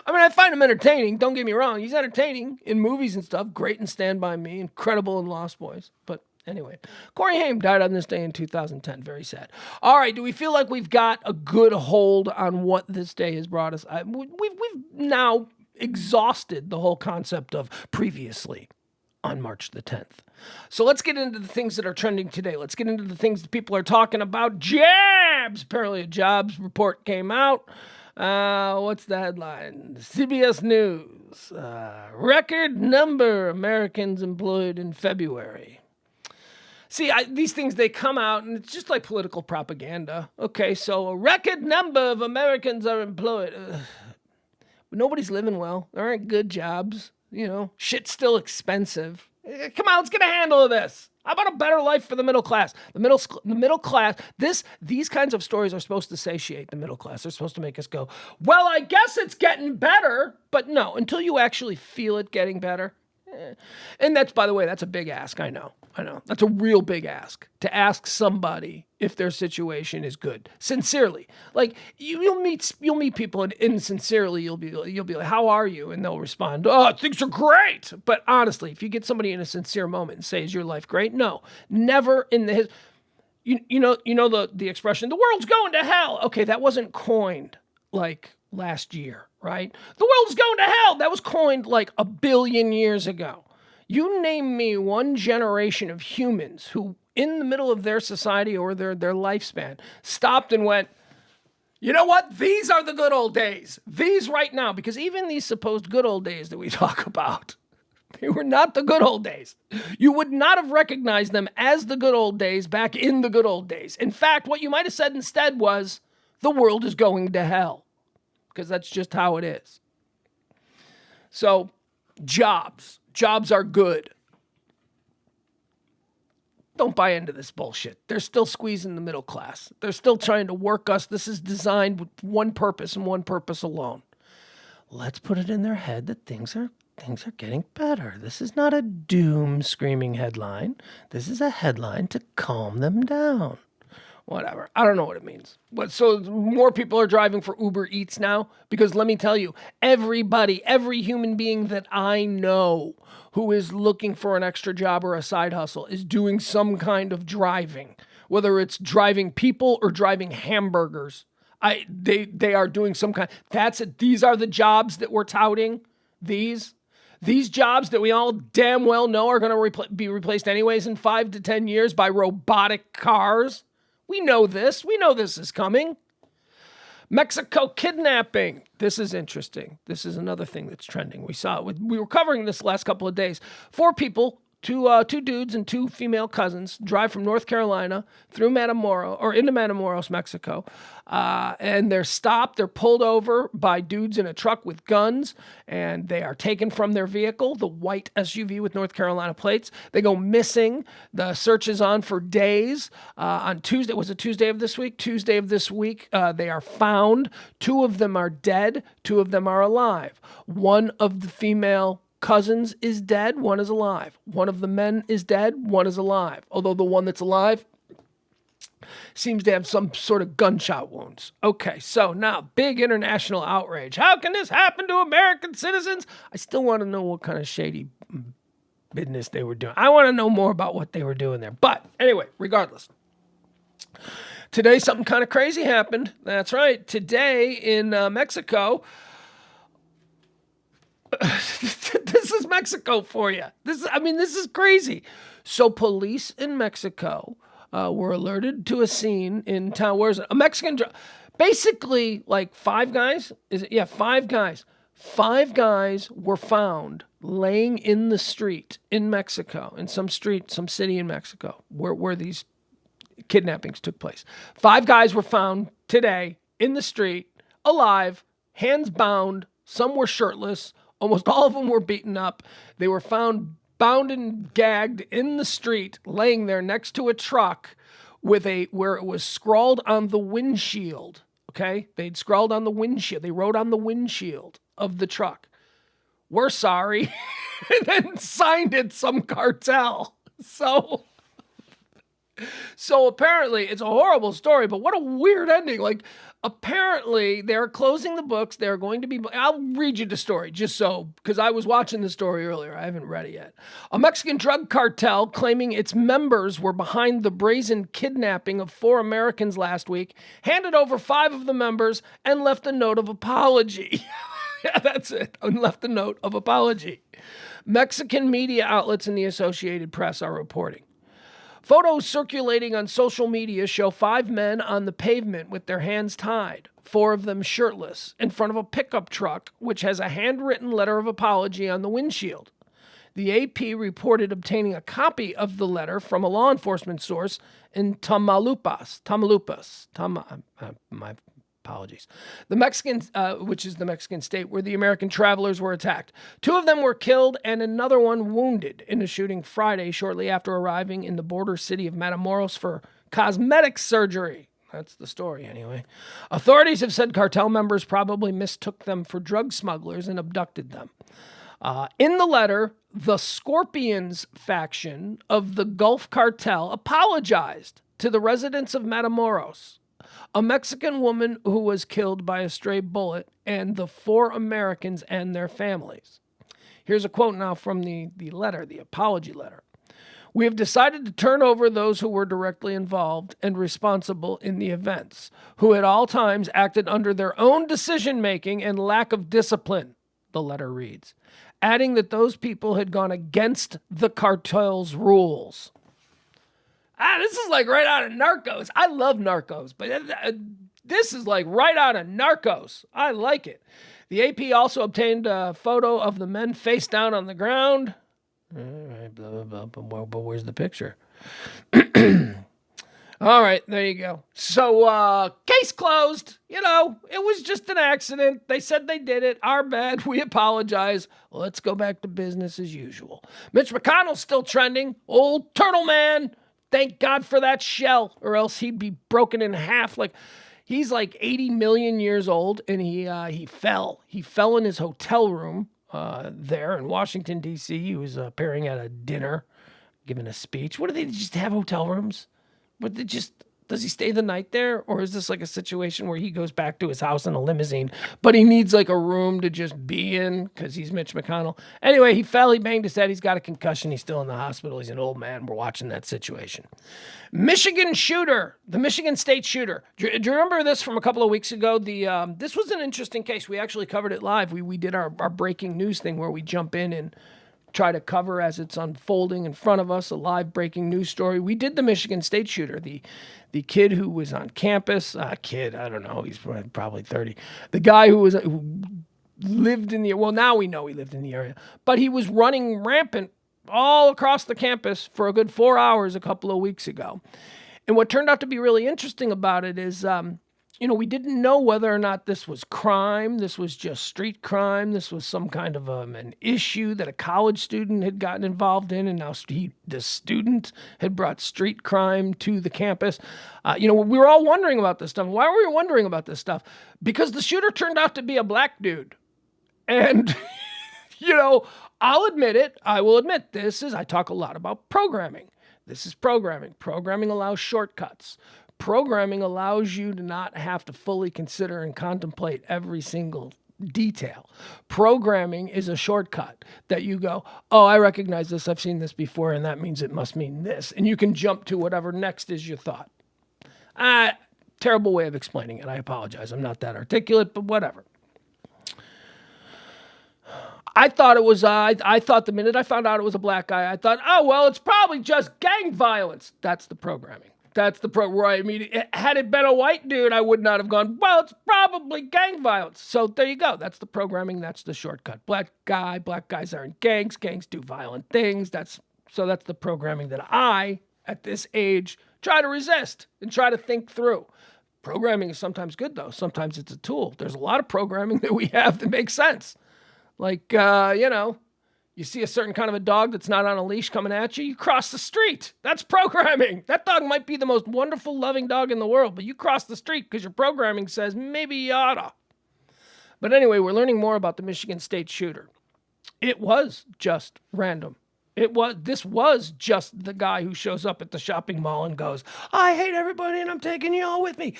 I find him entertaining. Don't get me wrong. He's entertaining in movies and stuff. Great in Stand By Me. Incredible in Lost Boys. But anyway, Corey Haim died on this day in 2010. Very sad. All right. Do we feel like we've got a good hold on what this day has brought us? We've now exhausted the whole concept of previously on March the 10th. So let's get into the things that are trending today. Let's get into the things that people are talking about. Jobs! Apparently a jobs report came out. What's the headline? CBS News. Record number Americans employed in February. See, these things, they come out, and it's just like political propaganda. Okay, so a record number of Americans are employed. But nobody's living well. There aren't good jobs. Shit's still expensive. Come on, let's get a handle of this. How about a better life for the middle class? The middle class, these kinds of stories are supposed to satiate the middle class. They're supposed to make us go, well, I guess it's getting better. But no, until you actually feel it getting better. And that's, by the way, that's a big ask. I know. That's a real big ask, to ask somebody if their situation is good. Sincerely. Like, you'll meet people and sincerely you'll be like, how are you? And they'll respond, oh, things are great. But honestly, if you get somebody in a sincere moment and say, is your life great? No, never in the you know the expression, the world's going to hell. Okay, that wasn't coined like last year, right? The world's going to hell. That was coined like 1 billion years ago. You name me one generation of humans who, in the middle of their society or their lifespan, stopped and went, you know what? These are the good old days. These right now. Because even these supposed good old days that we talk about, They were not the good old days. You would not have recognized them as the good old days back in the good old days. In fact, what you might have said instead was, the world is going to hell. Because that's just how it is. So, jobs. Jobs are good. Don't buy into this bullshit. They're still squeezing the middle class. They're still trying to work us. This is designed with one purpose and one purpose alone. Let's put it in their head that things are getting better. This is not a doom screaming headline. This is a headline to calm them down. Whatever. I don't know what it means. So more people are driving for Uber Eats now? Because let me tell you, everybody, every human being that I know who is looking for an extra job or a side hustle is doing some kind of driving. Whether it's driving people or driving hamburgers. They are doing some kind. That's it. These are the jobs that we're touting. These jobs that we all damn well know are going to be replaced anyways in 5 to 10 years by robotic cars. We know this. We know this is coming. Mexico kidnapping. This is interesting. This is another thing that's trending. We were covering this last couple of days. 4 people, two dudes and 2 female cousins, drive from North Carolina through Matamoros or into Matamoros, Mexico. And they're stopped. They're pulled over by dudes in a truck with guns, and they are taken from their vehicle, the white SUV with North Carolina plates. They go missing. The search is on for days. On Tuesday, was it Tuesday of this week? Tuesday of this week, they are found. 2 of them are dead. 2 of them are alive. One of the female cousins is dead. One is alive. One of the men is dead. One is alive. Although the one that's alive seems to have some sort of gunshot wounds. Okay, so now, big international outrage. How can this happen to American citizens? I still want to know what kind of shady business they were doing. I want to know more about what they were doing there. But anyway, regardless. Today, something kind of crazy happened. That's right. Today in Mexico, this is Mexico for you. This is crazy. So police in Mexico were alerted to a scene in town. Where's a Mexican? Basically, like 5 guys. Is it? Yeah, 5 guys. 5 guys were found laying in the street in Mexico, in some city in Mexico, where these kidnappings took place. 5 guys were found today in the street, alive, hands bound. Some were shirtless. Almost all of them were beaten up. They were found bound and gagged in the street, laying there next to a truck where it was scrawled on the windshield. Okay? They'd scrawled on the windshield. They wrote on the windshield of the truck, "We're sorry," and then signed it some cartel. So apparently, it's a horrible story, but what a weird ending. Like, apparently, they're closing the books. They're going to be... I'll read you the story, because I was watching the story earlier. I haven't read it yet. A Mexican drug cartel claiming its members were behind the brazen kidnapping of 4 Americans last week handed over 5 of the members and left a note of apology. Yeah, that's it. And left a note of apology. Mexican media outlets and the Associated Press are reporting. Photos circulating on social media show 5 men on the pavement with their hands tied, 4 of them shirtless, in front of a pickup truck, which has a handwritten letter of apology on the windshield. The AP reported obtaining a copy of the letter from a law enforcement source in Tamaulipas. My apologies. The Mexican, which is the Mexican state where the American travelers were attacked. 2 of them were killed and another one wounded in a shooting Friday shortly after arriving in the border city of Matamoros for cosmetic surgery. That's the story anyway. Authorities have said cartel members probably mistook them for drug smugglers and abducted them. In the letter, the Scorpions faction of the Gulf Cartel apologized to the residents of Matamoros, a Mexican woman who was killed by a stray bullet, and the 4 Americans and their families. Here's a quote now from the letter, the apology letter. "We have decided to turn over those who were directly involved and responsible in the events, who at all times acted under their own decision-making and lack of discipline," the letter reads, adding that those people had gone against the cartel's rules. This is like right out of Narcos. I love Narcos, but this is like right out of Narcos. I like it. The AP also obtained a photo of the men face down on the ground. All right, blah, blah, blah. But where's the picture? All right, there you go. So, case closed. You know, it was just an accident. They said they did it. Our bad. We apologize. Let's go back to business as usual. Mitch McConnell's still trending. Old turtle man. Thank God for that shell, or else he'd be broken in half. Like, he's like 80 million years old, and he fell. He fell in his hotel room there in Washington, D.C. He was appearing at a dinner, giving a speech. What do they just have hotel rooms? But does he stay the night there? Or is this like a situation where he goes back to his house in a limousine, but he needs like a room to just be in because he's Mitch McConnell? Anyway, he fell, he banged his head, he's got a concussion, he's still in the hospital, he's an old man. We're watching that situation. Michigan shooter, the Michigan State shooter. Do you remember this from a couple of weeks ago? This was an interesting case. We actually covered it live. We did our breaking news thing where we jump in and try to cover as it's unfolding in front of us, a live breaking news story. We did the Michigan State shooter, the kid who was on campus. I don't know, he's probably 30. The guy who lived in the, well, now we know he lived in the area, but he was running rampant all across the campus for a good 4 hours a couple of weeks ago. And what turned out to be really interesting about it is, we didn't know whether or not this was crime. This was just street crime. This was some kind of an issue that a college student had gotten involved in, and now the student had brought street crime to the campus. We were all wondering about this stuff. Why were we wondering about this stuff? Because the shooter turned out to be a black dude. And, I'll admit it. I will admit I talk a lot about programming. This is programming. Programming allows shortcuts. Programming allows you to not have to fully consider and contemplate every single detail. Programming is a shortcut that you go, oh, I recognize this. I've seen this before, and that means it must mean this. And you can jump to whatever next is your thought. Terrible way of explaining it. I apologize. I'm not that articulate, but whatever. I thought it was, I thought the minute I found out it was a black guy, I thought, oh, well, it's probably just gang violence. That's the programming. That's the right. I mean, had it been a white dude, I would not have gone, well, it's probably gang violence. So there you go. That's the programming. That's the shortcut. Black guys are in gangs. Gangs do violent things. That's the programming that I, at this age, try to resist and try to think through. Programming is sometimes good, though. Sometimes it's a tool. There's a lot of programming that we have that makes sense. Like, you see a certain kind of a dog that's not on a leash coming at you, you cross the street. That's programming. That dog might be the most wonderful, loving dog in the world, but you cross the street because your programming says maybe you oughta. But anyway, we're learning more about the Michigan State shooter. It was just random. This was just the guy who shows up at the shopping mall and goes, I hate everybody and I'm taking you all with me.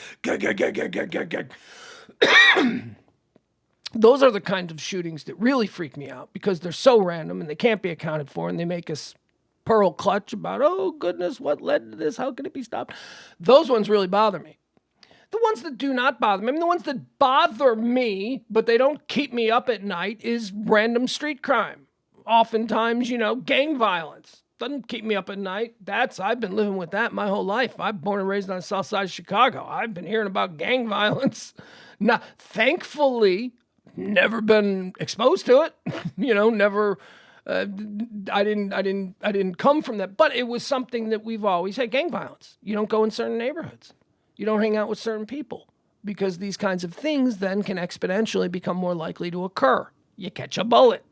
Those are the kinds of shootings that really freak me out because they're so random and they can't be accounted for, and they make us pearl clutch about, oh, goodness, what led to this? How can it be stopped? Those ones really bother me. The ones that do not bother me, the ones that bother me, but they don't keep me up at night, is random street crime. Oftentimes, gang violence. Doesn't keep me up at night. I've been living with that my whole life. I'm born and raised on the south side of Chicago. I've been hearing about gang violence. Now, thankfully, never been exposed to it, never, I didn't come from that, but it was something that we've always had. Gang violence. You don't go in certain neighborhoods. You don't hang out with certain people because these kinds of things then can exponentially become more likely to occur. You catch a bullet.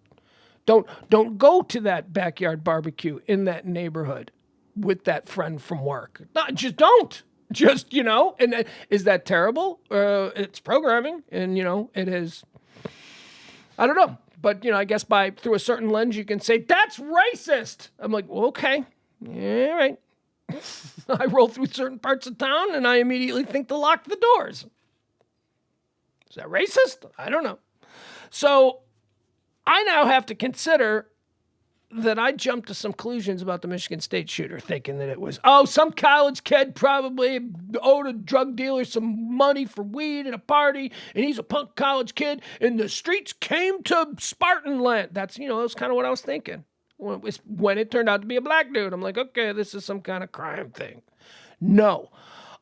Don't go to that backyard barbecue in that neighborhood with that friend from work. No, just don't. Just, and is that terrible? It's programming, and, it is. I don't know, but, I guess through a certain lens, you can say, that's racist. I'm like, well, okay, all right. I roll through certain parts of town, and I immediately think to lock the doors. Is that racist? I don't know. So I now have to consider that I jumped to some conclusions about the Michigan State shooter, thinking that it was, some college kid probably owed a drug dealer some money for weed at a party, and he's a punk college kid, and the streets came to Spartan land. That's kind of what I was thinking. When it turned out to be a black dude, I'm like, okay, this is some kind of crime thing. No.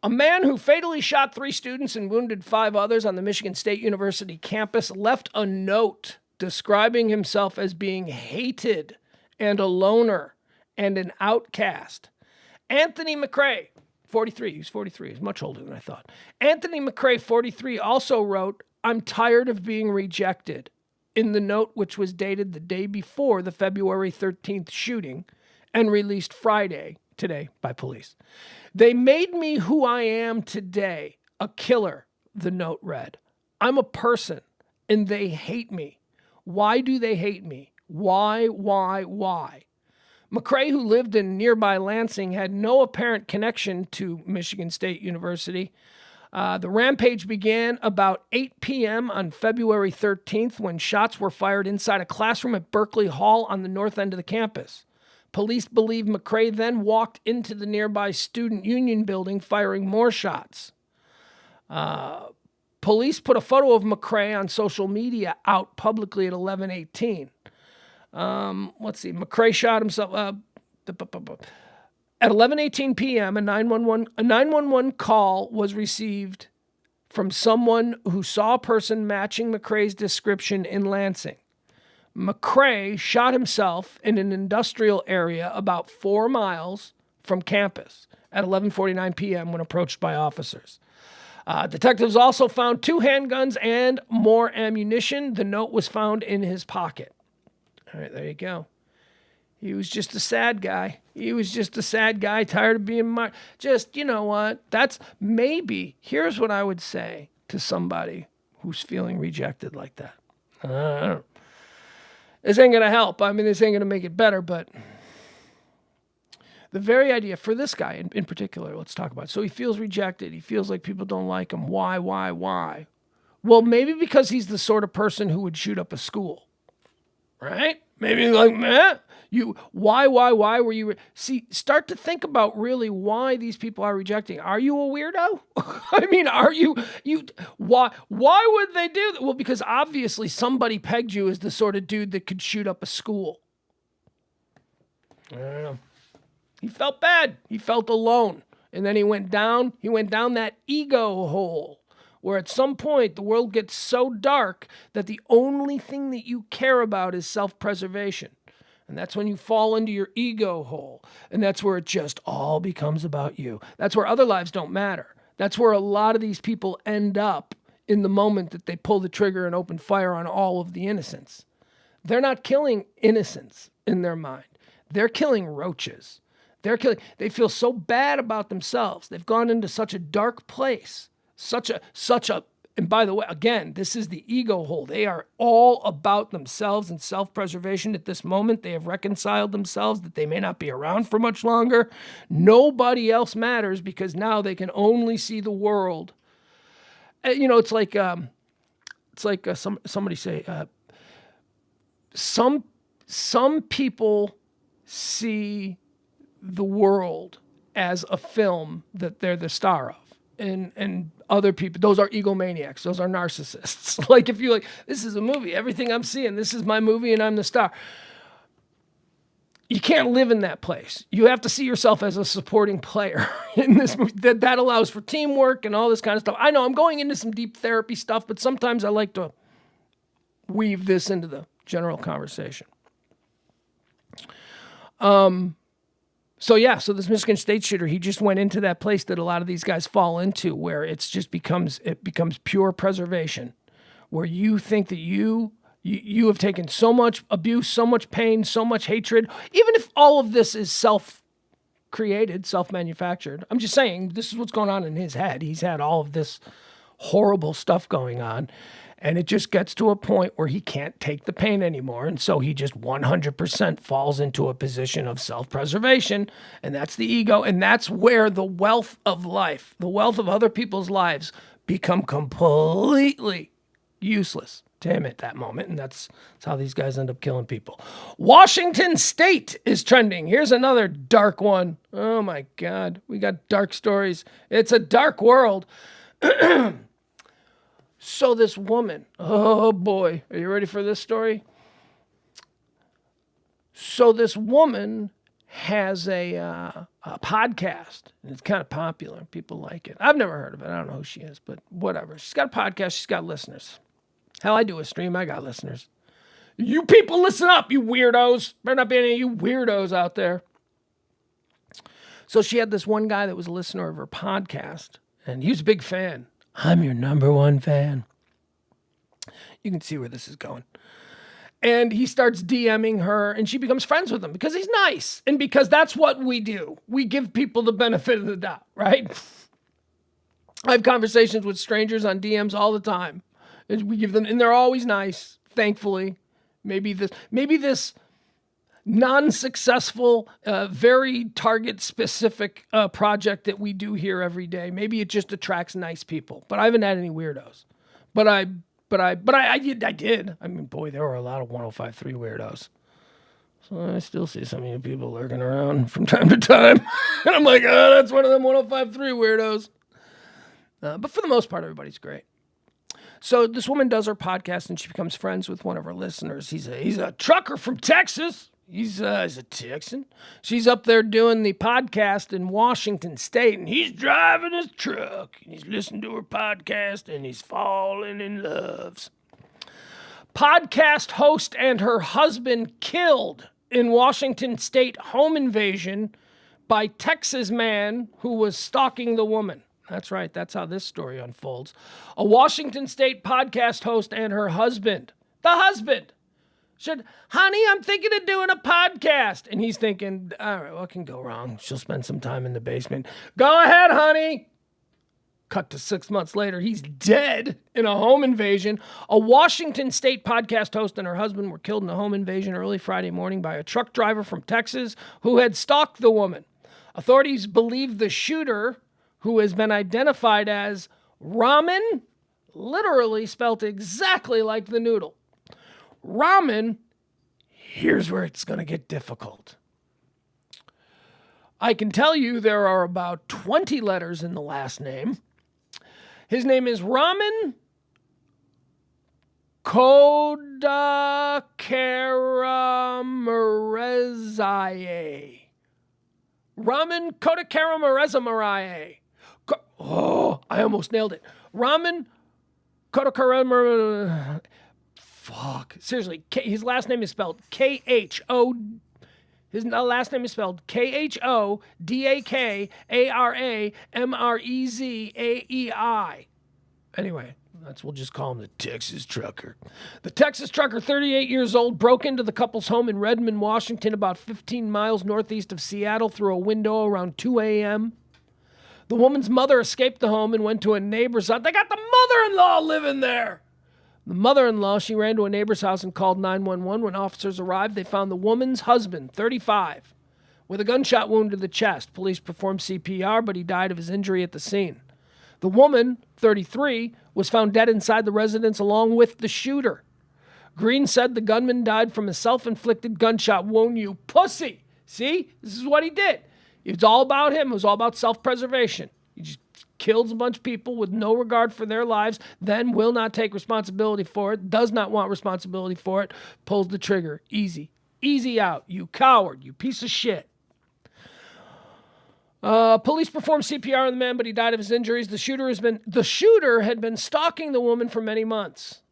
A man who fatally shot 3 students and wounded 5 others on the Michigan State University campus left a note describing himself as being hated and a loner and an outcast. Anthony McRae, 43. He's 43. He's much older than I thought. Anthony McRae, 43, also wrote, "I'm tired of being rejected," in the note, which was dated the day before the February 13th shooting and released Friday, today, by police. "They made me who I am today, a killer," the note read. "I'm a person, and they hate me. Why do they hate me? Why? McRae, who lived in nearby Lansing, had no apparent connection to Michigan State University. The rampage began about 8 p.m. on February 13th when shots were fired inside a classroom at Berkeley Hall on the north end of the campus. Police believe McRae then walked into the nearby Student Union building, firing more shots. Police put a photo of McRae on social media out publicly at 11:18. Let's see. McRae shot himself at 11:18 p.m. A 911 call was received from someone who saw a person matching McRae's description in Lansing. McRae shot himself in an industrial area about 4 miles from campus at 11:49 p.m. when approached by officers. Detectives also found 2 handguns and more ammunition. The note was found in his pocket. All right, there you go. He was just a sad guy. Tired of being just, you know what? That's maybe, here's what I would say to somebody who's feeling rejected like that. This ain't going to help. I mean, this ain't going to make it better, but the very idea for this guy in particular, let's talk about it. So he feels rejected. He feels like people don't like him. Why? Well, maybe because he's the sort of person who would shoot up a school. Right? Maybe like, why were you? See, start to think about really why these people are rejecting. Are you a weirdo? I mean, are you, why would they do that? Well, because obviously somebody pegged you as the sort of dude that could shoot up a school. I don't know. He felt bad. He felt alone. And then he went down that ego hole, where at some point the world gets so dark that the only thing that you care about is self-preservation. And that's when you fall into your ego hole. And that's where it just all becomes about you. That's where other lives don't matter. That's where a lot of these people end up in the moment that they pull the trigger and open fire on all of the innocents. They're not killing innocents in their mind. They're killing roaches. They feel so bad about themselves. They've gone into such a dark place. And by the way, again, this is the ego hole. They are all about themselves and self-preservation at this moment. They have reconciled themselves that they may not be around for much longer. Nobody else matters because now they can only see the world. It's like somebody say, some people see the world as a film that they're the star of. And other people, those are egomaniacs. Those are narcissists. Like if you this is a movie, everything I'm seeing, this is my movie and I'm the star. You can't live in that place. You have to see yourself as a supporting player in this movie. That allows for teamwork and all this kind of stuff. I know I'm going into some deep therapy stuff, but sometimes I like to weave this into the general conversation. So this Michigan State shooter, he just went into that place that a lot of these guys fall into, where it becomes pure preservation, where you think that you have taken so much abuse, so much pain, so much hatred, even if all of this is self-created, self-manufactured. I'm just saying, this is what's going on in his head. He's had all of this horrible stuff going on. And it just gets to a point where he can't take the pain anymore. And so he just 100% falls into a position of self-preservation. And that's the ego. And that's where the wealth of life, the wealth of other people's lives become completely useless to him at that moment. And that's how these guys end up killing people. Washington State is trending. Here's another dark one. Oh my God. We got dark stories. It's a dark world. So this woman, oh boy, are you ready for this story? So this woman has a podcast, and it's kind of popular. People like it. I've never heard of it. I don't know who she is, but whatever. She's got a podcast. She's got listeners. Hell, I do a stream. I got listeners. You people listen up, you weirdos. Better not be any of you weirdos out there. So she had this one guy that was a listener of her podcast, and he was a big fan. I'm your number one fan. You can see where this is going. And he starts DMing her, and she becomes friends with him because he's nice. And because that's what we do. We give people the benefit of the doubt, right? I have conversations with strangers on DMs all the time. And we give them, and they're always nice, thankfully. Maybe this non-successful, very target-specific project that we do here every day, maybe it just attracts nice people. But I haven't had any weirdos. But I did. I mean, boy, there were a lot of 105.3 weirdos. So I still see some of you people lurking around from time to time. And I'm like, oh, that's one of them 105.3 weirdos. But for the most part, everybody's great. So this woman does her podcast, and she becomes friends with one of her listeners. He's a trucker from Texas. He's a Texan. She's up there doing the podcast in Washington State, and he's driving his truck, and he's listening to her podcast, and he's falling in love. Podcast host and her husband killed in Washington State home invasion by Texas man who was stalking the woman. That's right. That's how this story unfolds. A Washington State podcast host and her husband, the husband, said, honey, I'm thinking of doing a podcast. And he's thinking, all right, what can go wrong? She'll spend some time in the basement. Go ahead, honey. Cut to 6 months later, he's dead in a home invasion. A Washington State podcast host and her husband were killed in a home invasion early Friday morning by a truck driver from Texas who had stalked the woman. Authorities believe the shooter, who has been identified as ramen, literally spelt exactly like the noodle. Ramen, here's where it's going to get difficult. I can tell you there are about 20 letters in the last name. His name is Ramen Kodakaramarazaye. Ramen Kodakaramarazaye. Oh, I almost nailed it. Ramen Kodakaramarazaye. Fuck. Seriously, his last name is spelled K-H-O. His last name is spelled K-H-O-D-A-K-A-R-A-M-R-E-Z-A-E-I. Anyway, we'll just call him the Texas trucker. The Texas trucker, 38 years old, broke into the couple's home in Redmond, Washington, about 15 miles northeast of Seattle through a window around 2 a.m. The woman's mother escaped the home and went to a neighbor's house. They got the mother-in-law living there. The mother-in-law, she ran to a neighbor's house and called 911. When officers arrived, they found the woman's husband, 35, with a gunshot wound to the chest. Police performed CPR, but he died of his injury at the scene. The woman, 33, was found dead inside the residence along with the shooter. Green said the gunman died from a self-inflicted gunshot wound. You pussy! See? This is what he did. It was all about him. It was all about self-preservation. He just kills a bunch of people with no regard for their lives, then will not take responsibility for it, does not want responsibility for it, pulls the trigger. Easy. Easy out, you coward, you piece of shit. Police performed CPR on the man, but he died of his injuries. The shooter had been stalking the woman for many months.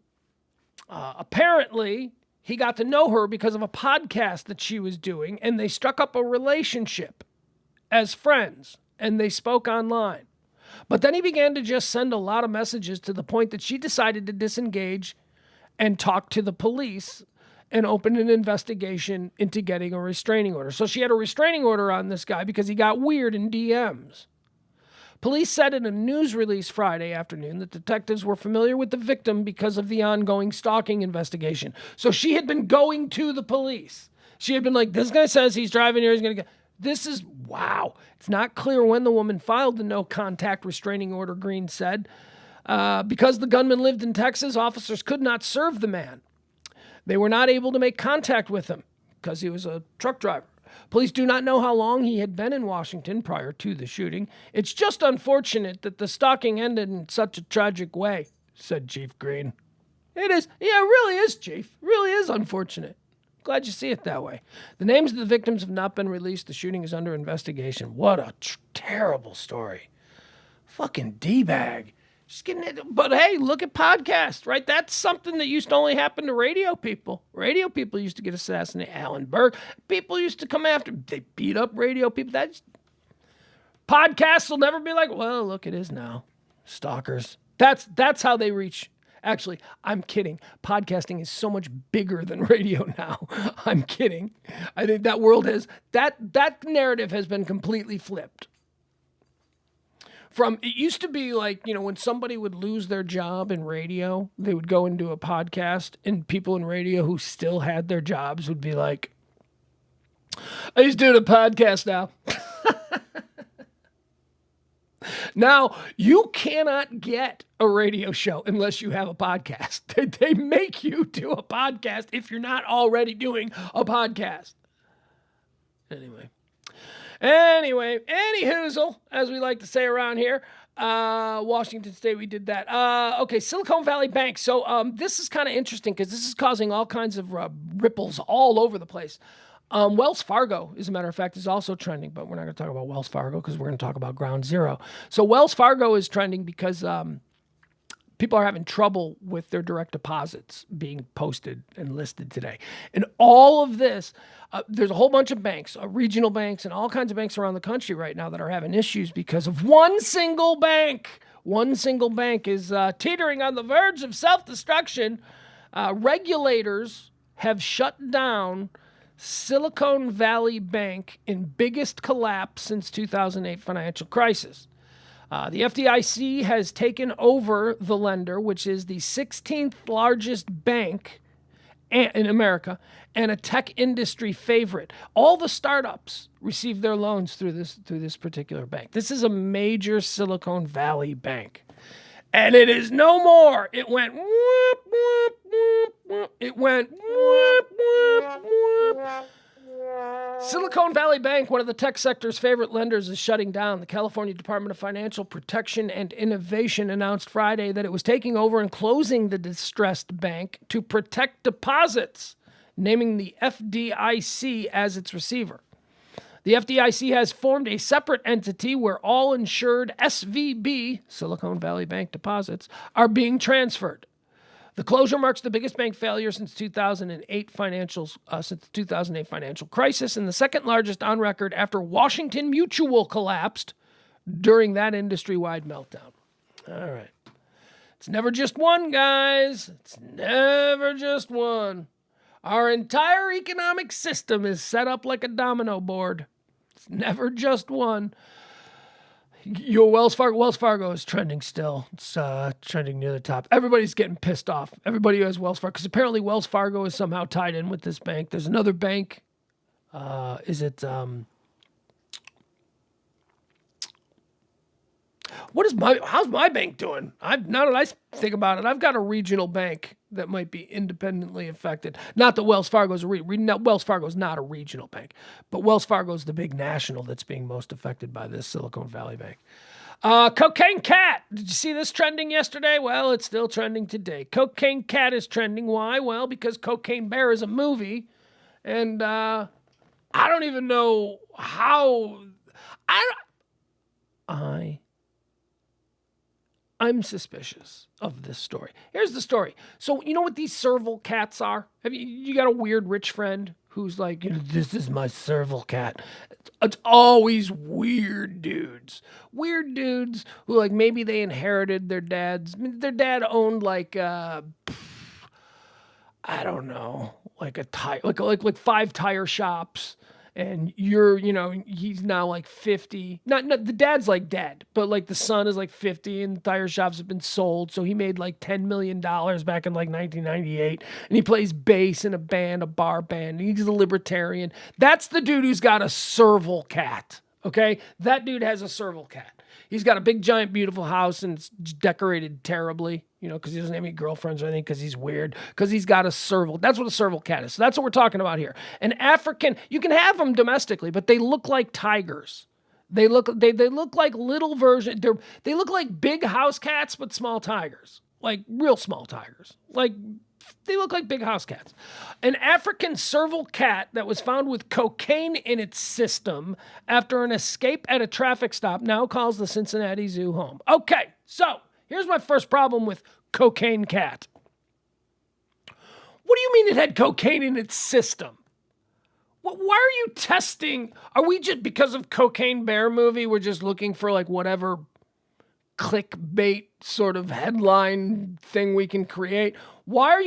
Apparently, he got to know her because of a podcast that she was doing, and they struck up a relationship as friends, and they spoke online. But then he began to just send a lot of messages to the point that she decided to disengage and talk to the police and open an investigation into getting a restraining order. So she had a restraining order on this guy because he got weird in DMs. Police said in a news release Friday afternoon that detectives were familiar with the victim because of the ongoing stalking investigation. So she had been going to the police. She had been like, this guy says he's driving here, he's going to get... This is, wow. It's not clear when the woman filed the no-contact restraining order, Green said. Because the gunman lived in Texas, officers could not serve the man. They were not able to make contact with him because he was a truck driver. Police do not know how long he had been in Washington prior to the shooting. It's just unfortunate that the stalking ended in such a tragic way, said Chief Green. It is. Yeah, it really is, Chief. It really is unfortunate. Glad you see it that way. The names of the victims have not been released. The shooting is under investigation. What a terrible story. Fucking D-bag. Just getting it. But hey, look at podcasts, right? That's something that used to only happen to radio people. Radio people used to get assassinated. Alan Burke. People used to come after. They beat up radio people. Podcasts will never be like, well, look, it is now. Stalkers. That's how they reach. Actually, I'm kidding. Podcasting is so much bigger than radio now. I'm kidding. I think that world that narrative has been completely flipped. It used to be like, when somebody would lose their job in radio, they would go into a podcast, and people in radio who still had their jobs would be like, he's doing a podcast now. Now, you cannot get a radio show unless you have a podcast. They make you do a podcast if you're not already doing a podcast. Anyway, any hoozle, as we like to say around here. Washington State, we did that. Okay, Silicon Valley Bank. So this is kind of interesting because this is causing all kinds of ripples all over the place. Wells Fargo, as a matter of fact, is also trending, but we're not going to talk about Wells Fargo because we're going to talk about Ground Zero. So Wells Fargo is trending because people are having trouble with their direct deposits being posted and listed today. And all of this, there's a whole bunch of banks, regional banks, and all kinds of banks around the country right now that are having issues because of one single bank. One single bank is teetering on the verge of self-destruction. Regulators have shut down Silicon Valley Bank in biggest collapse since 2008 financial crisis. The FDIC has taken over the lender, which is the 16th largest bank in America and a tech industry favorite. All the startups receive their loans through this particular bank. This is a major Silicon Valley bank. And it is no more. It went whoop, whoop, whoop, whoop. It went whoop, whoop, whoop. Silicon Valley Bank, one of the tech sector's favorite lenders, is shutting down. The California Department of Financial Protection and Innovation announced Friday that it was taking over and closing the distressed bank to protect deposits, naming the FDIC as its receiver. The FDIC has formed a separate entity where all insured SVB, Silicon Valley Bank deposits, are being transferred. The closure marks the biggest bank failure since 2008 financial crisis and the second largest on record after Washington Mutual collapsed during that industry-wide meltdown. All right. It's never just one, guys. It's never just one. Our entire economic system is set up like a domino board. It's never just one. Your Wells Fargo is trending still. It's trending near the top. Everybody's getting pissed off. Everybody who has Wells Fargo, because apparently Wells Fargo is somehow tied in with this bank. There's another bank. How's my bank doing? Now that I think about it, I've got a regional bank that might be independently affected. Not that Wells Fargo is Wells Fargo is not a regional bank, but Wells Fargo is the big national that's being most affected by this Silicon Valley Bank. Cocaine Cat. Did you see this trending yesterday? Well, it's still trending today. Cocaine Cat is trending. Why? Well, because Cocaine Bear is a movie, and I don't even know how. I'm suspicious of this story. Here's the story. So, you know what these serval cats are? You got a weird rich friend who's like, this is my serval cat. It's always weird dudes. Weird dudes who, like, maybe they inherited their dad owned like I don't know, like like 5 tire shops. And he's now like 50. Not the dad's like dead, but like the son is like 50 and the tire shops have been sold. So he made like $10 million back in like 1998. And he plays bass in a bar band. And he's a libertarian. That's the dude who's got a serval cat. Okay. That dude has a serval cat. He's got a big, giant, beautiful house and it's decorated terribly, because he doesn't have any girlfriends or anything because he's weird, because he's got a serval. That's what a serval cat is. So that's what we're talking about here. An African, you can have them domestically, but they look like tigers. They look like little version. They look like big house cats, but small tigers, like real small tigers. Like they look like big house cats. An African serval cat that was found with cocaine in its system after an escape at a traffic stop now calls the Cincinnati Zoo home. Okay, so Here's my first problem with Cocaine Cat. What do you mean it had cocaine in its system? Why are you testing? Are we just, because of Cocaine Bear movie, we're just looking for like whatever clickbait sort of headline thing we can create? Why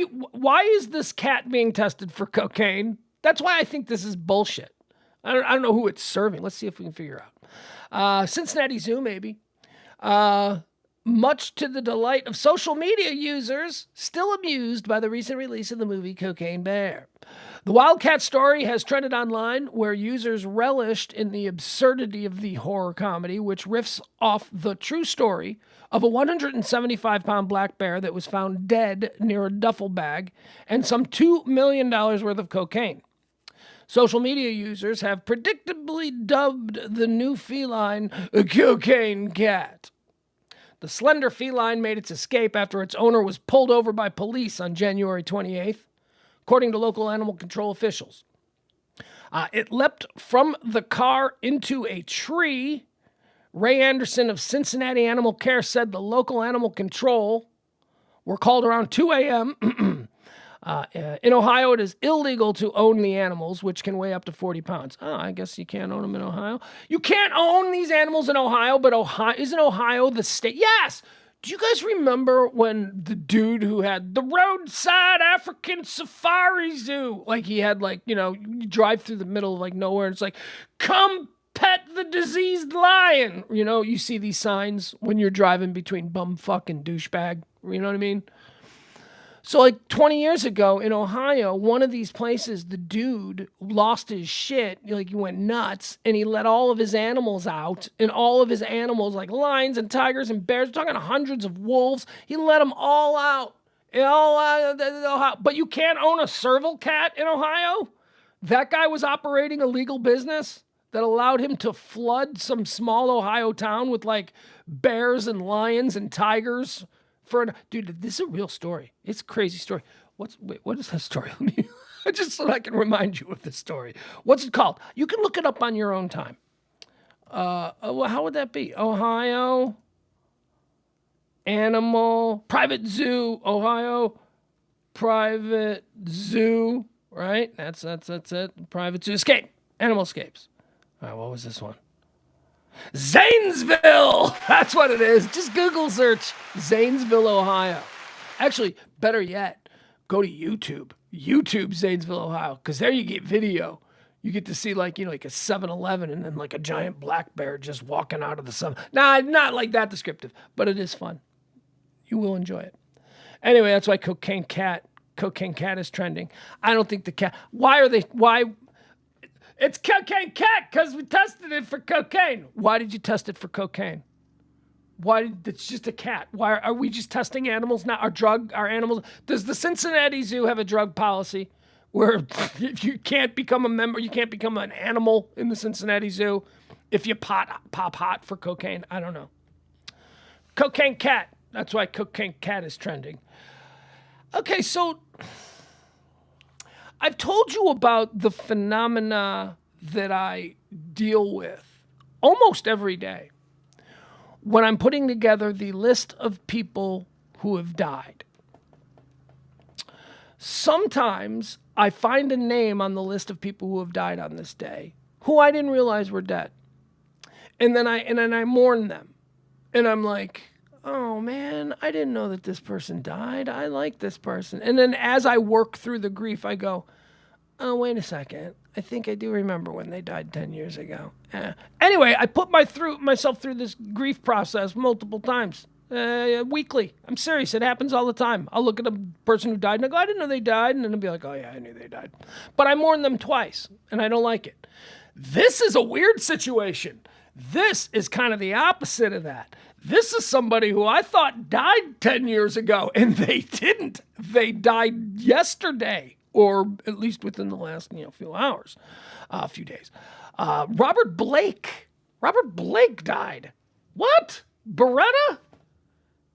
is this cat being tested for cocaine? That's why I think this is bullshit. I don't know who it's serving. Let's see if we can figure out. Cincinnati Zoo, maybe. Much to the delight of social media users, still amused by the recent release of the movie Cocaine Bear. The Wildcat story has trended online, where users relished in the absurdity of the horror comedy, which riffs off the true story of a 175-pound black bear that was found dead near a duffel bag and some $2 million worth of cocaine. Social media users have predictably dubbed the new feline a Cocaine Cat. The slender feline made its escape after its owner was pulled over by police on January 28th, according to local animal control officials. It leapt from the car into a tree. Ray Anderson of Cincinnati Animal Care said the local animal control were called around 2 a.m. In Ohio, it is illegal to own the animals, which can weigh up to 40 pounds. Oh, I guess you can't own them in Ohio. You can't own these animals in Ohio, but isn't Ohio the state? Yes! Do you guys remember when the dude who had the roadside African safari zoo, like he had you drive through the middle of like nowhere and it's like, come pet the diseased lion. You see these signs when you're driving between bumfuck and douchebag. You know what I mean? So like 20 years ago in Ohio, one of these places, the dude lost his shit, like he went nuts, and he let all of his animals out, and all of his animals, like lions and tigers and bears, we're talking hundreds of wolves, he let them all out. But you can't own a serval cat in Ohio? That guy was operating a legal business that allowed him to flood some small Ohio town with like bears and lions and tigers. Dude, this is a real story. It's a crazy story. What is that story? Just so I can remind you of this story. What's it called? You can look it up on your own time. How would that be? Ohio Animal Private Zoo. Ohio Private Zoo. Right? That's it. Private Zoo. Escape. Animal Escapes. All right, what was this one? Zanesville! That's what it is. Just Google search Zanesville, Ohio. Actually, better yet, go to YouTube. YouTube Zanesville, Ohio. Because there you get video. You get to see like a 7-Eleven and then like a giant black bear just walking out of the sun. Nah, not like that descriptive, but it is fun. You will enjoy it. Anyway, that's why Cocaine Cat is trending. I don't think the cat... Why... It's Cocaine Cat because we tested it for cocaine. Why did you test it for cocaine? It's just a cat. Why are we just testing animals now? Our animals? Does the Cincinnati Zoo have a drug policy where if you can't become a member, you can't become an animal in the Cincinnati Zoo if you pop hot for cocaine? I don't know. Cocaine Cat. That's why Cocaine Cat is trending. Okay, so... I've told you about the phenomena that I deal with almost every day when I'm putting together the list of people who have died. Sometimes I find a name on the list of people who have died on this day who I didn't realize were dead. And then I mourn them. And I'm like, oh man, I didn't know that this person died. I like this person. And then as I work through the grief, I go, oh, wait a second. I think I do remember when they died 10 years ago. Anyway, I put myself through this grief process multiple times, weekly. I'm serious. It happens all the time. I'll look at a person who died and I go, I didn't know they died. And then I'll be like, oh yeah, I knew they died. But I mourn them twice and I don't like it. This is a weird situation. This is kind of the opposite of that. This is somebody who I thought died 10 years ago, and they didn't. They died yesterday, or at least within the last few hours, few days. Robert Blake. Robert Blake died. What? Beretta?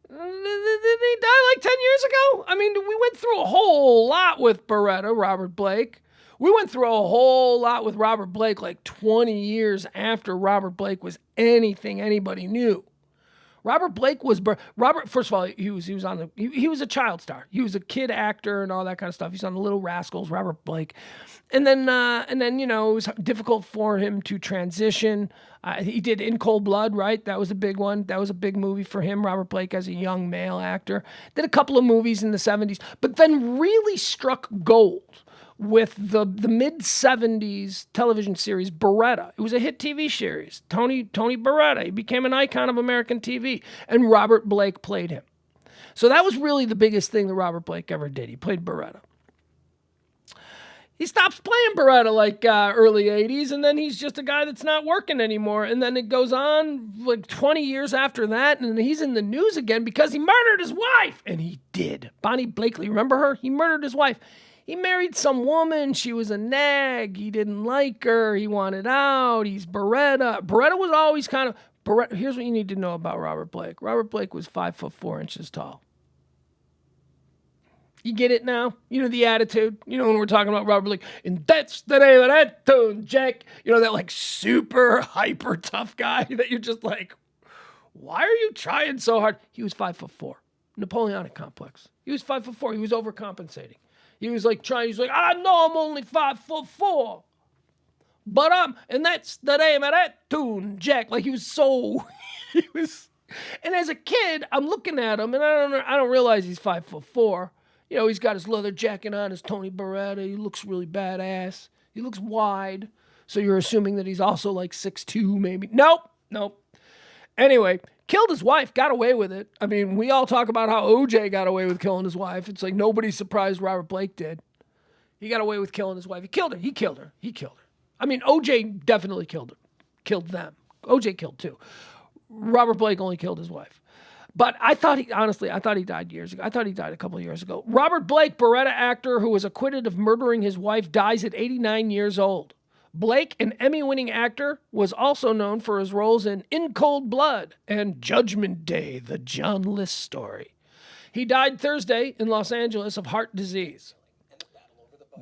Did he die like 10 years ago? I mean, we went through a whole lot with Beretta, Robert Blake. We went through a whole lot with Robert Blake like 20 years after Robert Blake was anything anybody knew. Robert Blake was Robert. First of all, he was on the he was a child star. He was a kid actor and all that kind of stuff. He's on the Little Rascals. Robert Blake, and then it was difficult for him to transition. He did In Cold Blood, right? That was a big one. That was a big movie for him. Robert Blake as a young male actor did a couple of movies in the 70s, but then really struck gold with the mid-70s television series Baretta. It was a hit TV series. Tony Baretta. He became an icon of American TV, and Robert Blake played him. So that was really the biggest thing that Robert Blake ever did. He played Baretta. He stops playing Baretta like early 80s, and then he's just a guy that's not working anymore. And then it goes on like 20 years after that, and he's in the news again because he murdered his wife. And he did. Bonnie Blakely, remember her? He murdered his wife. He married some woman. She was a nag. He didn't like her. He wanted out. He's Baretta. Baretta was always kind of... Here's what you need to know about Robert Blake. Robert Blake was 5'4" tall. You get it now? You know the attitude? You know when we're talking about Robert Blake, and that's the name of that tune, Jack. You know that like super hyper tough guy that you're just like, why are you trying so hard? He was 5'4". Napoleonic complex. He was 5'4". He was overcompensating. He was like he's like, I know I'm only 5'4", but and that's the name of that tune, Jack. Like he was, and as a kid, I'm looking at him and I don't realize he's 5'4". You know, he's got his leather jacket on, his Tony Baretta. He looks really badass. He looks wide. So you're assuming that he's also like 6'2", maybe. Nope. Anyway, killed his wife, got away with it. I mean, we all talk about how OJ got away with killing his wife. It's like nobody's surprised Robert Blake did. He got away with killing his wife. He killed her. I mean, OJ definitely killed them. OJ killed too. Robert Blake only killed his wife. But I thought he died years ago. I thought he died a couple of years ago. Robert Blake, Baretta actor who was acquitted of murdering his wife, dies at 89 years old. Blake, an Emmy-winning actor, was also known for his roles in Cold Blood and Judgment Day, the John List story. He died Thursday in Los Angeles of heart disease.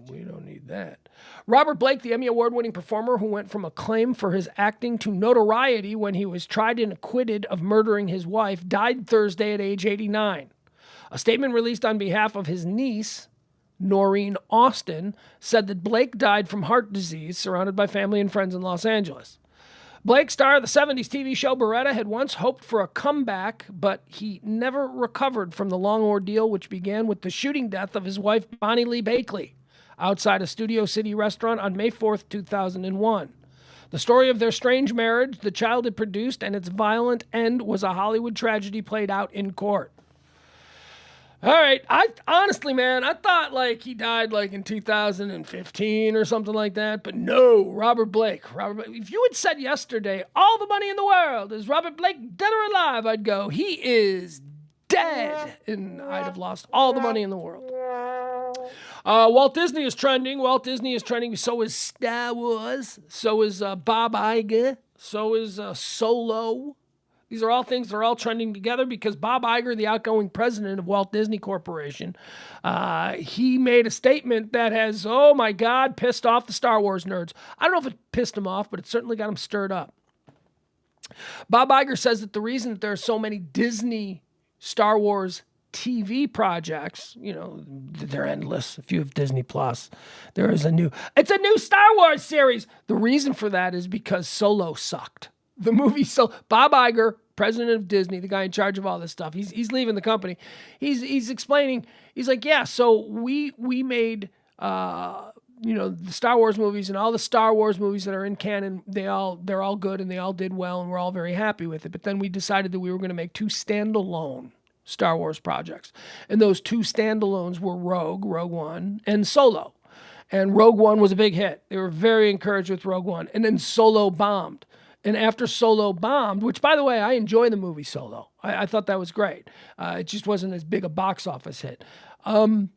We don't need that. Robert Blake, the Emmy Award-winning performer who went from acclaim for his acting to notoriety when he was tried and acquitted of murdering his wife, died Thursday at age 89. A statement released on behalf of his niece, Noreen Austin, said that Blake died from heart disease, surrounded by family and friends in Los Angeles. Blake, star of the 70s TV show Baretta, had once hoped for a comeback, but he never recovered from the long ordeal which began with the shooting death of his wife, Bonnie Lee Blakely, outside a Studio City restaurant on May 4th, 2001. The story of their strange marriage, the child it produced, and its violent end was a Hollywood tragedy played out in court. All right, I honestly, man, I thought like he died like in 2015 or something like that, but no, Robert Blake. If you had said yesterday, all the money in the world, is Robert Blake dead or alive? I'd go, he is dead, and I'd have lost all the money in the world. Walt Disney is trending. So is Star Wars. So is Bob Iger. So is Solo. These are all things that are all trending together because Bob Iger, the outgoing president of Walt Disney Corporation, he made a statement that has, oh my God, pissed off the Star Wars nerds. I don't know if it pissed them off, but it certainly got them stirred up. Bob Iger says that the reason that there are so many Disney Star Wars TV projects, you know, they're endless. If you have Disney Plus, it's a new Star Wars series. The reason for that is because Solo sucked. The movie, so Bob Iger, president of Disney, the guy in charge of all this stuff, he's leaving the company. He's explaining. He's like, yeah, so we made the Star Wars movies, and all the Star Wars movies that are in canon, they're all good and they all did well, and we're all very happy with it. But then we decided that we were going to make two standalone Star Wars projects, and those two standalones were Rogue One, and Solo. And Rogue One was a big hit. They were very encouraged with Rogue One, and then Solo bombed. And after Solo bombed, which, by the way, I enjoy the movie Solo. I thought that was great. It just wasn't as big a box office hit. When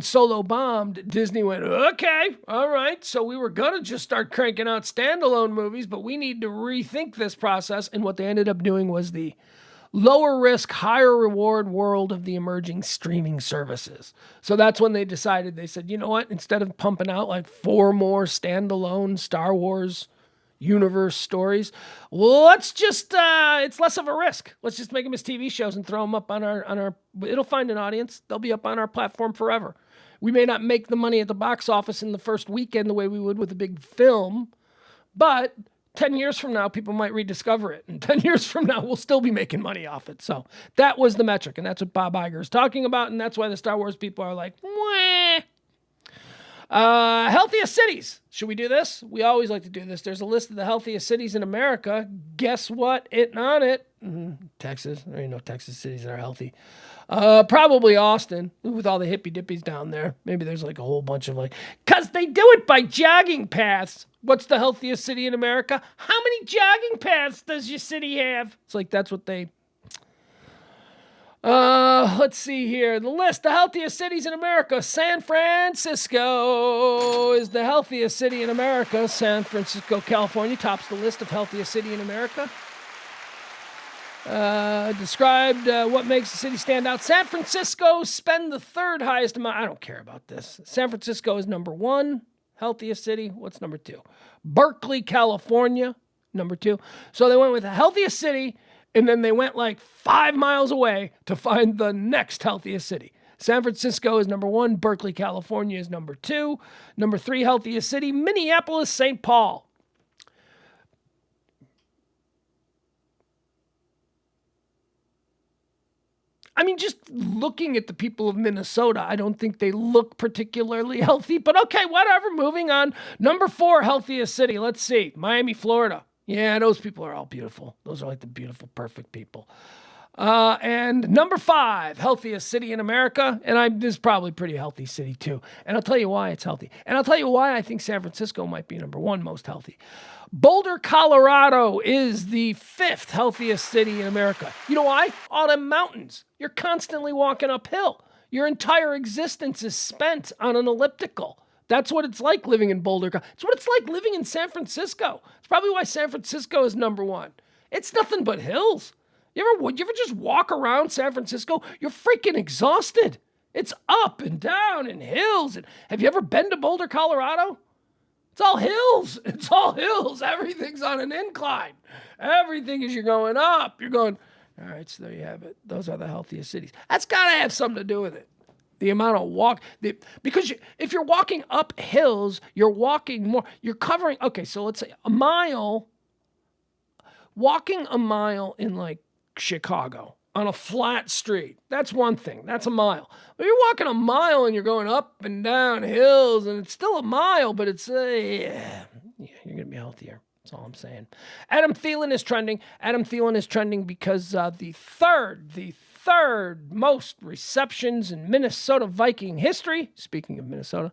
Solo bombed, Disney went, okay, all right. So we were going to just start cranking out standalone movies, but we need to rethink this process. And what they ended up doing was the lower risk, higher reward world of the emerging streaming services. So that's when they said, you know what? Instead of pumping out like 4 more standalone Star Wars universe stories. Let's just it's less of a risk. Let's just make them as TV shows and throw them up on our it'll find an audience. They'll be up on our platform forever. We may not make the money at the box office in the first weekend the way we would with a big film, but 10 years from now, people might rediscover it. And 10 years from now, we'll still be making money off it. So that was the metric. And that's what Bob Iger is talking about. And that's why the Star Wars people are like, wah. Healthiest cities. Should we do this? We always like to do this. There's a list of the healthiest cities in America. Guess what? On it. Texas. There ain't no Texas cities that are healthy. Probably Austin with all the hippy dippies down there. Maybe there's like a whole bunch of cause they do it by jogging paths. What's the healthiest city in America? How many jogging paths does your city have? It's like, that's what they, let's see here. The list, the healthiest cities in America. San Francisco is the healthiest city in America. San Francisco, California tops the list of healthiest city in America. Described what makes the city stand out. San Francisco spend the third highest amount. I don't care about this. San Francisco is number 1, healthiest city. What's number 2? Berkeley, California, number 2. So they went with the healthiest city, and then they went 5 miles away to find the next healthiest city. San Francisco is number 1. Berkeley, California is number 2. Number 3 healthiest city, Minneapolis, St. Paul. I mean, just looking at the people of Minnesota, I don't think they look particularly healthy, but okay, whatever, moving on. Number 4, healthiest city, let's see, Miami, Florida. Yeah, those people are all beautiful. Those are like the beautiful, perfect people. And number 5, healthiest city in America, and this is probably a pretty healthy city too. And I'll tell you why it's healthy. And I'll tell you why I think San Francisco might be number 1 most healthy. Boulder, Colorado is the 5th healthiest city in America. You know why? All them mountains. You're constantly walking uphill. Your entire existence is spent on an elliptical. That's what it's like living in Boulder. It's what it's like living in San Francisco. It's probably why San Francisco is number 1. It's nothing but hills. You ever just walk around San Francisco? You're freaking exhausted. It's up and down and hills. And have you ever been to Boulder, Colorado? It's all hills. It's all hills. Everything's on an incline. Everything is you're going up. You're going, all right, so there you have it. Those are the healthiest cities. That's got to have something to do with it. The amount of because if you're walking up hills, you're walking more. You're covering, okay, so let's say walking a mile in Chicago on a flat street. That's one thing. That's a mile. But you're walking a mile and you're going up and down hills and it's still a mile, but it's, yeah, you're going to be healthier. That's all I'm saying. Adam Thielen is trending. Adam Thielen is trending because the third most receptions in Minnesota Viking history. Speaking of Minnesota,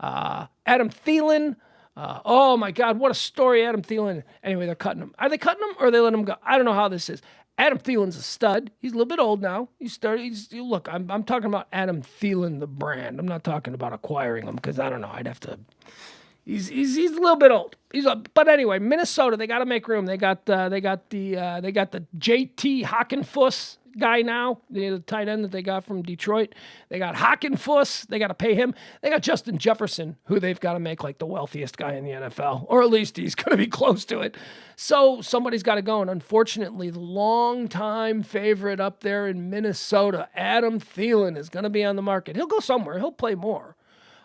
Adam Thielen. Oh my God, what a story, Adam Thielen. Anyway, they're cutting him. Are they cutting him or are they letting him go? I don't know how this is. Adam Thielen's a stud. He's a little bit old now. Look, I'm talking about Adam Thielen, the brand. I'm not talking about acquiring him because I don't know. I'd have to. He's a little bit old. But anyway, Minnesota, they got to make room. They got the JT Hockenfuss guy now, the tight end that they got from Detroit. They got Hockenfuss. They got to pay him. They got Justin Jefferson, who they've got to make the wealthiest guy in the NFL, or at least he's going to be close to it. So somebody's got to go. And unfortunately, the longtime favorite up there in Minnesota, Adam Thielen, is going to be on the market. He'll go somewhere. He'll play more.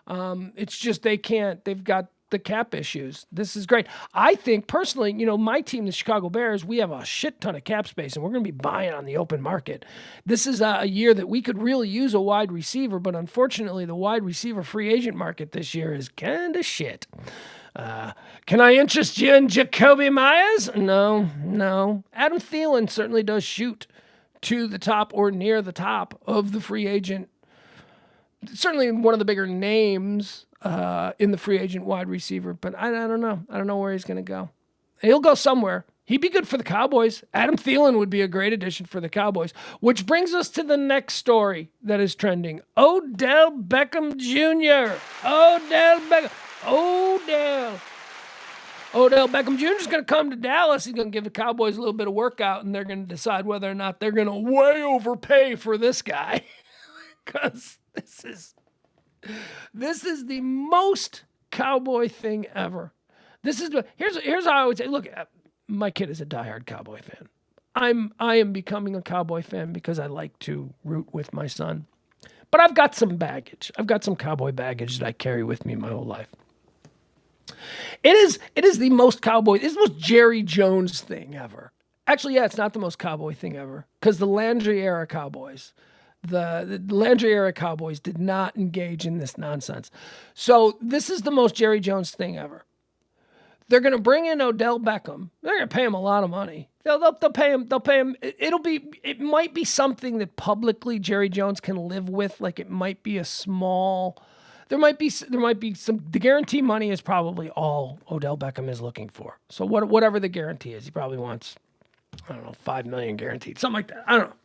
It's just they can't. They've got the cap issues. This is great. I think personally, my team, the Chicago Bears, we have a shit ton of cap space and we're going to be buying on the open market. This is a year that we could really use a wide receiver, but unfortunately the wide receiver free agent market this year is kind of shit. Can I interest you in Jacoby Myers? No. Adam Thielen certainly does shoot to the top or near the top of the free agent. Certainly one of the bigger names in the free agent wide receiver, but I don't know. I don't know where he's going to go. He'll go somewhere. He'd be good for the Cowboys. Adam Thielen would be a great addition for the Cowboys, which brings us to the next story that is trending. Odell Beckham Jr. Odell Beckham Jr. is going to come to Dallas. He's going to give the Cowboys a little bit of workout, and they're going to decide whether or not they're going to way overpay for this guy. Because this is the most Cowboy thing ever. Here's how I would say. Look, my kid is a diehard Cowboy fan. I am becoming a Cowboy fan because I like to root with my son. But I've got some baggage. I've got some Cowboy baggage that I carry with me my whole life. It is the most Cowboy. It's the most Jerry Jones thing ever. Actually, yeah, it's not the most Cowboy thing ever because the Landry era Cowboys. The Landry era Cowboys did not engage in this nonsense. So this is the most Jerry Jones thing ever. They're going to bring in Odell Beckham. They're going to pay him a lot of money. They'll pay him. They'll pay him. It might be something that publicly Jerry Jones can live with. Like it might be a small. There might be some. The guarantee money is probably all Odell Beckham is looking for. So whatever the guarantee is, he probably wants, I don't know, $5 million guaranteed, something like that. I don't know.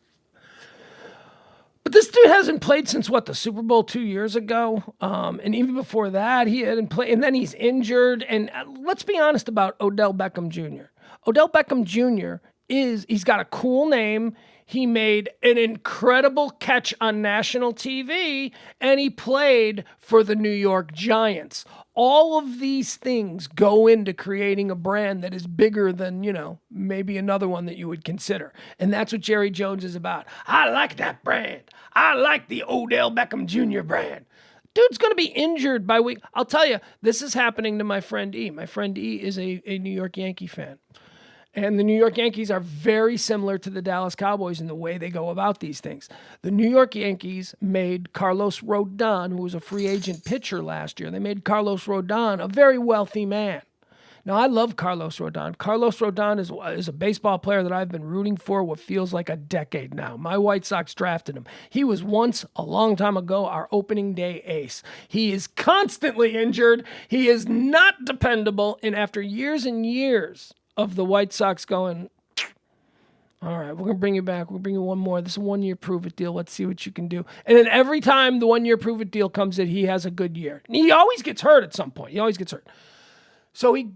But this dude hasn't played since the Super Bowl 2 years ago. And even before that, he hadn't played. And then he's injured. And let's be honest about Odell Beckham Jr. Odell Beckham Jr. he's got a cool name. He made an incredible catch on national TV, and he played for the New York Giants. All of these things go into creating a brand that is bigger than, maybe another one that you would consider. And that's what Jerry Jones is about. I like that brand. I like the Odell Beckham Jr. brand. Dude's going to be injured by week. I'll tell you, this is happening to my friend E. My friend E is a New York Yankee fan. And the New York Yankees are very similar to the Dallas Cowboys in the way they go about these things. The New York Yankees made Carlos Rodon, who was a free agent pitcher last year, they made Carlos Rodon a very wealthy man. Now, I love Carlos Rodon. Carlos Rodon is a baseball player that I've been rooting for what feels like a decade now. My White Sox drafted him. He was once, a long time ago, our opening day ace. He is constantly injured. He is not dependable. And after years and years of the White Sox going, all right, we're going to bring you back. We'll bring you one more. This is a 1-year prove-it deal. Let's see what you can do. And then every time the 1-year prove-it deal comes in, he has a good year. And he always gets hurt at some point. He always gets hurt. So he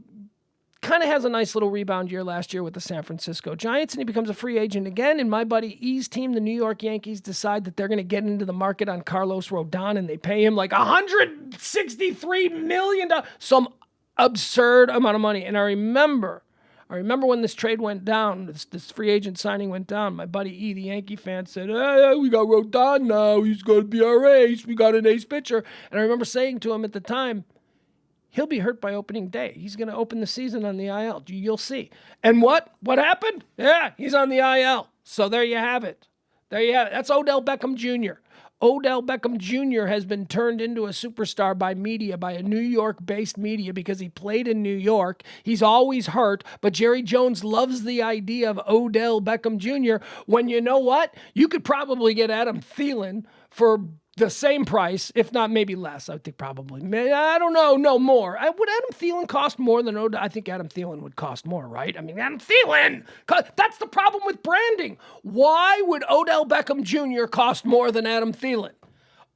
kind of has a nice little rebound year last year with the San Francisco Giants, and he becomes a free agent again. And my buddy E's team, the New York Yankees, decide that they're going to get into the market on Carlos Rodon, and they pay him like $163 million, some absurd amount of money. And I remember when this trade went down, this free agent signing went down, my buddy E, the Yankee fan, said, hey, we got Rodon now. He's going to be our ace. We got an ace pitcher. And I remember saying to him at the time, he'll be hurt by opening day. He's going to open the season on the IL. You'll see. And what happened? Yeah, he's on the IL. So there you have it. That's Odell Beckham Jr. Odell Beckham Jr. has been turned into a superstar by media, by a New York-based media, because he played in New York. He's always hurt, but Jerry Jones loves the idea of Odell Beckham Jr. when, you know what? You could probably get Adam Thielen for the same price, if not maybe less. I think probably. I don't know. No, more. Would Adam Thielen cost more than Odell? I think Adam Thielen would cost more, right? I mean, Adam Thielen. That's the problem with branding. Why would Odell Beckham Jr. cost more than Adam Thielen?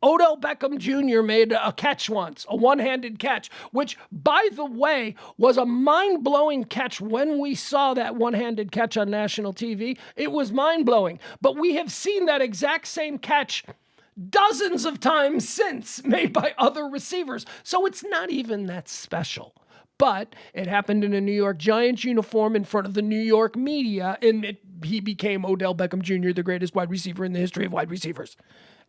Odell Beckham Jr. made a catch once, a one-handed catch, which, by the way, was a mind-blowing catch when we saw that one-handed catch on national TV. It was mind-blowing. But we have seen that exact same catch dozens of times since, made by other receivers. So it's not even that special. But it happened in a New York Giants uniform in front of the New York media, and he became Odell Beckham Jr., the greatest wide receiver in the history of wide receivers.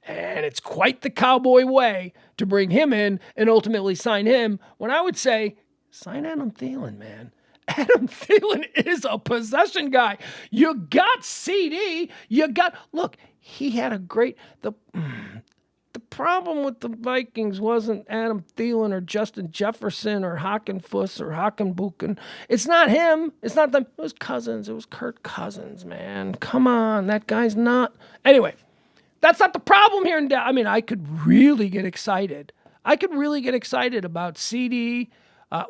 And it's quite the Cowboy way to bring him in and ultimately sign him, when I would say, sign Adam Thielen, man. Adam Thielen is a possession guy. You got CD. Look, he had a great, the problem with the Vikings wasn't Adam Thielen or Justin Jefferson or Hockenfuss or Hockenbuchen. It's not him. It's not them. It was Cousins. It was Kirk Cousins, man. Come on. That guy's not. Anyway, that's not the problem here in Dallas. I mean, I could really get excited. About CD.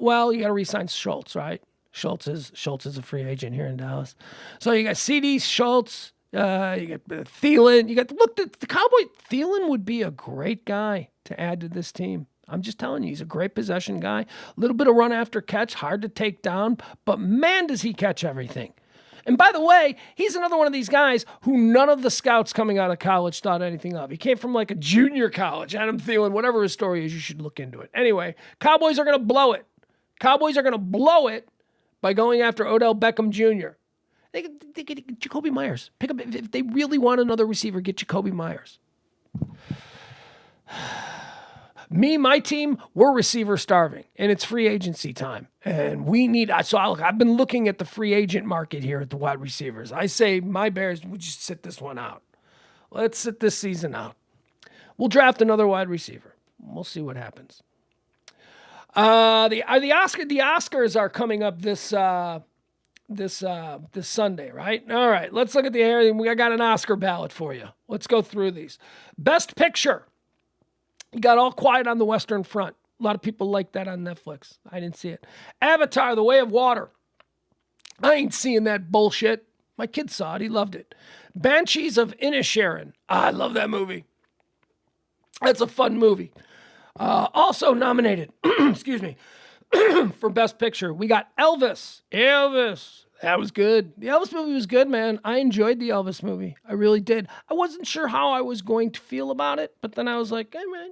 Well, you got to re-sign Schultz, right? Schultz is a free agent here in Dallas. So you got CD, Schultz, you got Thielen. The Cowboy. Thielen would be a great guy to add to this team. I'm just telling you, he's a great possession guy. A little bit of run after catch, hard to take down, but man, does he catch everything. And by the way, he's another one of these guys who none of the scouts coming out of college thought anything of. He came from like a junior college, Adam Thielen, whatever his story is, you should look into it. Anyway, Cowboys are going to blow it. Cowboys are going to blow it by going after Odell Beckham Jr. They get Jacoby Myers. Pick up if they really want another receiver, get Jacoby Myers. My team, we're receiver starving, and it's free agency time. And we need, I've been looking at the free agent market here at the wide receivers. I say my Bears, we just sit this one out. Let's sit this season out. We'll draft another wide receiver. We'll see what happens. The Oscars are coming up this Sunday, right? All right, let's look at the area. I got an Oscar ballot for you. Let's go through these. Best Picture. You got All Quiet on the Western Front. A lot of people like that on Netflix. I didn't see it. Avatar, The Way of Water. I ain't seeing that bullshit. My kid saw it. He loved it. Banshees of Inisherin. I love that movie. That's a fun movie. Also nominated, excuse me, for Best Picture, we got Elvis. That was good. The Elvis movie was good, man. I enjoyed the Elvis movie. I really did. I wasn't sure how I was going to feel about it, but then I was like, all right.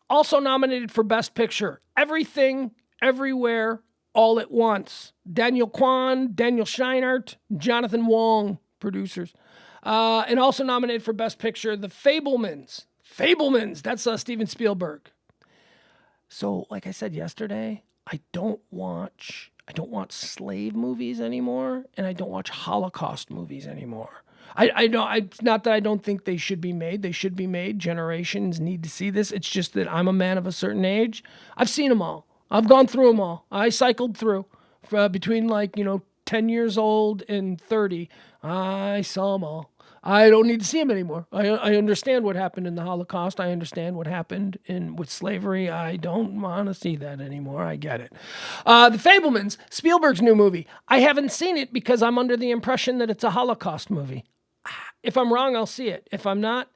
Also nominated for Best Picture, Everything, Everywhere, All at Once. Daniel Kwan, Daniel Scheinert, Jonathan Wong, producers. And also nominated for Best Picture, The Fabelmans. That's Steven Spielberg. So, like I said yesterday, I don't watch slave movies anymore, and I don't watch Holocaust movies anymore. I know it's not that I don't think they should be made. They should be made. Generations need to see this. It's just that I'm a man of a certain age. I've seen them all. I've gone through them all. I cycled through between 10 years old and 30. I saw them all. I don't need to see them anymore. I understand what happened in the Holocaust. I understand what happened with slavery. I don't want to see that anymore. I get it. The Fabelmans, Spielberg's new movie. I haven't seen it because I'm under the impression that it's a Holocaust movie. If I'm wrong, I'll see it. If I'm not,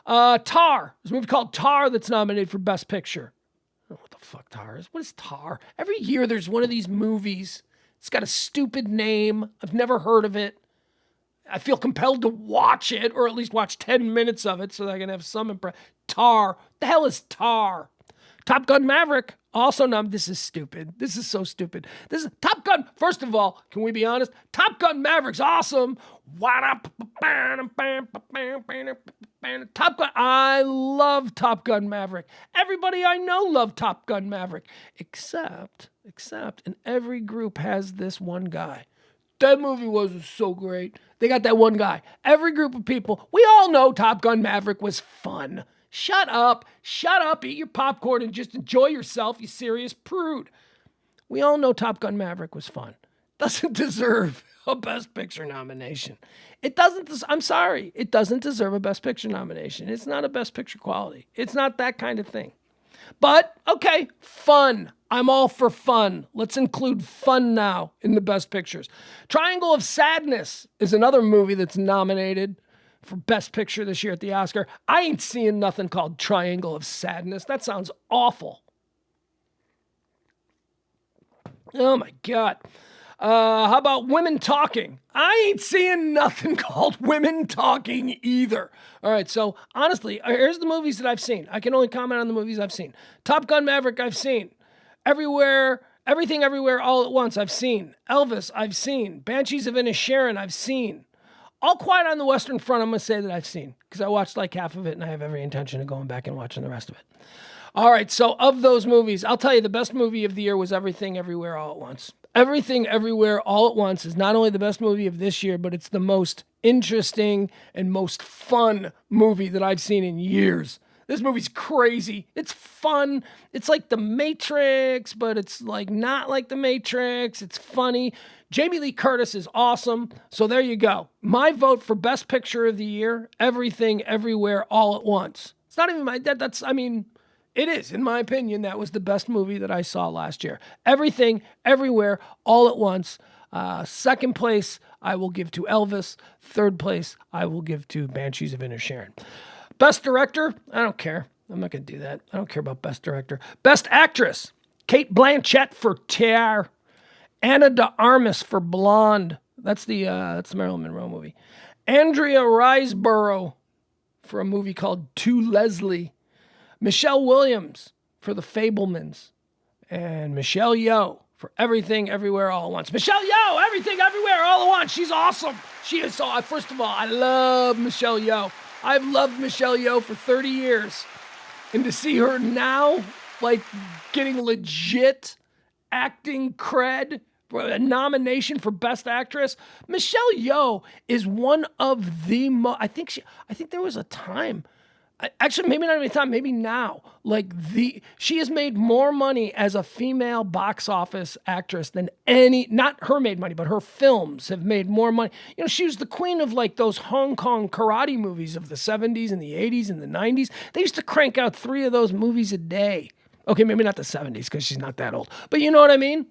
Tar. There's a movie called Tar that's nominated for Best Picture. I don't know what the fuck Tar is. What is Tar? Every year there's one of these movies. It's got a stupid name. I've never heard of it. I feel compelled to watch it, or at least watch 10 minutes of it so that I can have some impression. Tar. The hell is Tar? Top Gun Maverick. Also, this is stupid. This is so stupid. This is Top Gun. First of all, can we be honest? Top Gun Maverick's awesome. Top Gun. I love Top Gun Maverick. Everybody I know loved Top Gun Maverick, except, and every group has this one guy. That movie was so great. They got that one guy. Every group of people, we all know Top Gun Maverick was fun. Shut up, eat your popcorn and just enjoy yourself, you serious prude. We all know Top Gun Maverick was fun. Doesn't deserve a Best Picture nomination. I'm sorry, it doesn't deserve a Best Picture nomination. It's not a Best Picture quality. It's not that kind of thing. But, okay, fun. I'm all for fun. Let's include fun now in the Best Pictures. Triangle of Sadness is another movie that's nominated for Best Picture this year at the Oscar. I ain't seeing nothing called Triangle of Sadness. That sounds awful. Oh, my God. How about Women Talking? I ain't seeing nothing called Women Talking either. All right, so honestly, here's the movies that I've seen. I can only comment on the movies I've seen. Top Gun Maverick, I've seen. Everything, Everywhere, All at Once, I've seen. Elvis, I've seen. Banshees of Inisherin, I've seen. All Quiet on the Western Front, I'm going to say that I've seen, because I watched like half of it, and I have every intention of going back and watching the rest of it. All right, so of those movies, I'll tell you the best movie of the year was Everything, Everywhere, All at Once. Everything, Everywhere, All at Once is not only the best movie of this year, but it's the most interesting and most fun movie that I've seen in years. This movie's crazy. It's fun. It's like The Matrix, but it's like not like The Matrix. It's funny. Jamie Lee Curtis is awesome. So there you go. My vote for Best Picture of the Year, Everything, Everywhere, All at Once. It's not even it is, in my opinion, that was the best movie that I saw last year. Everything, Everywhere, All at Once. Second place, I will give to Elvis. Third place, I will give to Banshees of Inisherin. Best Director, I don't care. I'm not going to do that. I don't care about Best Director. Best Actress, Cate Blanchett for Tar. Anna de Armas for Blonde. That's the Marilyn Monroe movie. Andrea Riseborough for a movie called To Leslie. Michelle Williams for The Fabelmans. And Michelle Yeoh for Everything Everywhere All at Once. Michelle Yeoh, Everything Everywhere All at Once. She's awesome. She is so, first of all, I love Michelle Yeoh. I've loved Michelle Yeoh for 30 years. And to see her now, like, getting legit acting cred, for a nomination for Best Actress. Michelle Yeoh is one of the I think there was a time, actually maybe not even a time, maybe now, she has made more money as a female box office actress than any, not her made money, but her films have made more money. You know, she was the queen of like those Hong Kong karate movies of the 70s and the 80s and the 90s. They used to crank out 3 of those movies a day. Okay, maybe not the 70s because she's not that old, but you know what I mean?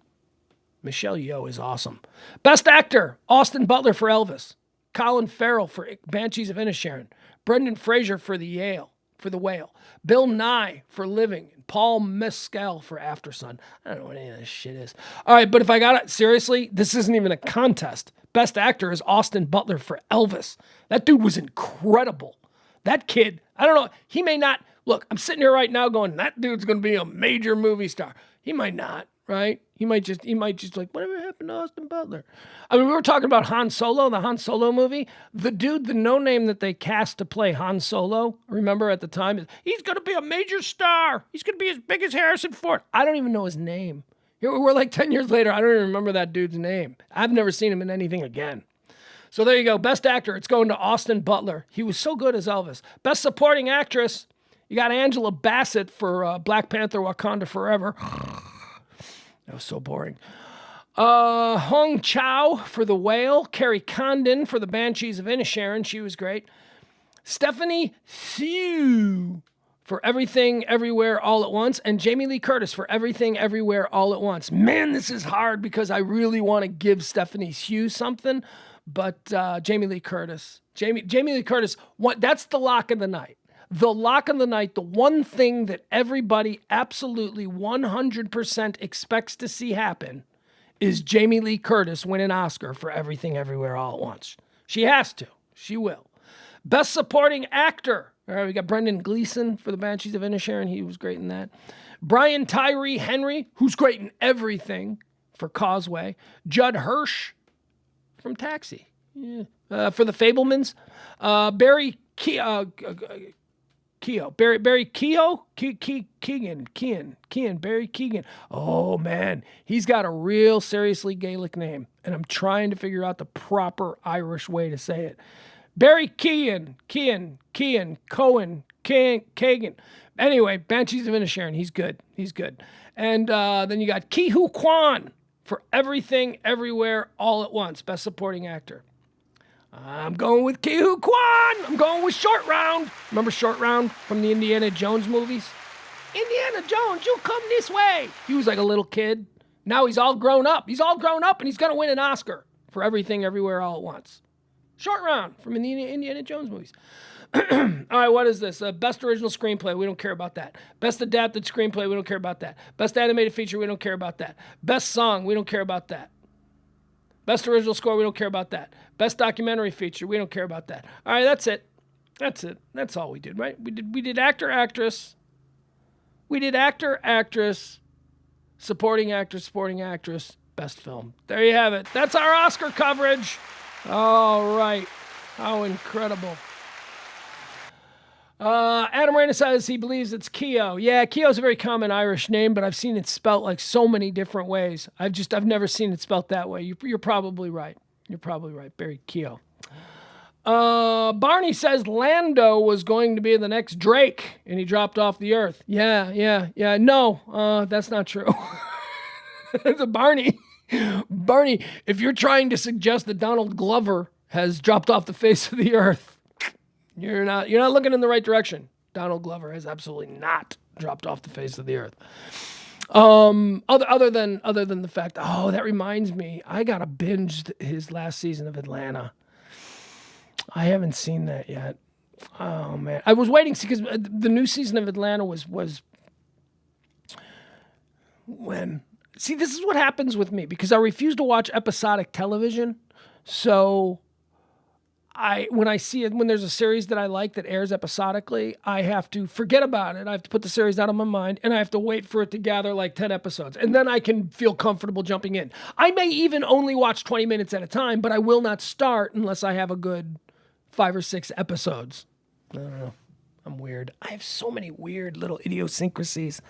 Michelle Yeoh is awesome. Best Actor, Austin Butler for Elvis. Colin Farrell for Banshees of Inisherin. Brendan Fraser for The Whale. Bill Nye for Living. Paul Mescal for Aftersun. I don't know what any of this shit is. All right, but if I got it, seriously, this isn't even a contest. Best Actor is Austin Butler for Elvis. That dude was incredible. That kid, I don't know, he may not, look, I'm sitting here right now going, that dude's going to be a major movie star. He might not. Right? He might just like, whatever happened to Austin Butler? I mean, we were talking about Han Solo, the Han Solo movie. The dude, the no-name that they cast to play Han Solo, remember at the time, he's going to be a major star. He's going to be as big as Harrison Ford. I don't even know his name. Here we're like 10 years later. I don't even remember that dude's name. I've never seen him in anything again. So there you go. Best Actor, it's going to Austin Butler. He was so good as Elvis. Best Supporting Actress, you got Angela Bassett for Black Panther Wakanda Forever. That was so boring. Hong Chow for The Whale. Carrie Condon for The Banshees of Inisherin. She was great. Stephanie Hsu for Everything Everywhere All at Once. And Jamie Lee Curtis for Everything Everywhere All at Once. Man, this is hard because I really want to give Stephanie Hsu something. But Jamie Lee Curtis. Jamie Lee Curtis, that's the lock of the night. The lock of the night, the one thing that everybody absolutely 100% expects to see happen is Jamie Lee Curtis win an Oscar for Everything Everywhere All at Once. She has to. She will. Best Supporting Actor. All right, we got Brendan Gleeson for The Banshees of Inisherin. He was great in that. Brian Tyree Henry, who's great in everything, for Causeway. Judd Hirsch from Taxi. Yeah. For The Fabelmans. Barry Keoghan. Barry Keoghan. Oh, man. He's got a real seriously Gaelic name, and I'm trying to figure out the proper Irish way to say it. Barry Keoghan. Anyway, Banshees of Inisherin. He's good. And then you got Ke Huy Quan for Everything Everywhere All at Once. Best Supporting Actor. I'm going with Ke Huy Quan. I'm going with Short Round. Remember Short Round from the Indiana Jones movies? Indiana Jones, you come this way. He was like a little kid. Now he's all grown up. And he's going to win an Oscar for Everything Everywhere All at Once. Short Round from the Indiana Jones movies. All right, what is this? Best Original Screenplay, we don't care about that. Best Adapted Screenplay, we don't care about that. Best Animated Feature, we don't care about that. Best Song, we don't care about that. Best Original Score, we don't care about that. Best Documentary Feature, we don't care about that. All right, that's it. That's all we did, right? We did Actor, Actress. We did Actor, Actress, Supporting Actor, Supporting Actress, Best Film. There you have it. That's our Oscar coverage. All right. How incredible. Adam Reyna says he believes it's Keogh. Yeah, Keogh's a very common Irish name, but I've seen it spelt like so many different ways. I've never seen it spelt that way. You're probably right. Barry Keogh. Barney says Lando was going to be the next Drake, and he dropped off the earth. Yeah. No, that's not true. Barney, if you're trying to suggest that Donald Glover has dropped off the face of the earth, you're not looking in the right direction. Donald Glover has absolutely not dropped off the face of the earth. Other than the fact, that reminds me, I gotta binge his last season of Atlanta. I haven't seen that yet. Oh man, I was waiting because the new season of Atlanta was when. See, this is what happens with me because I refuse to watch episodic television. So when I see it, when there's a series that I like that airs episodically, I have to forget about it. I have to put the series out of my mind, and I have to wait for it to gather like 10 episodes. And then I can feel comfortable jumping in. I may even only watch 20 minutes at a time, but I will not start unless I have a good 5 or 6 episodes. I don't know. I'm weird. I have so many weird little idiosyncrasies.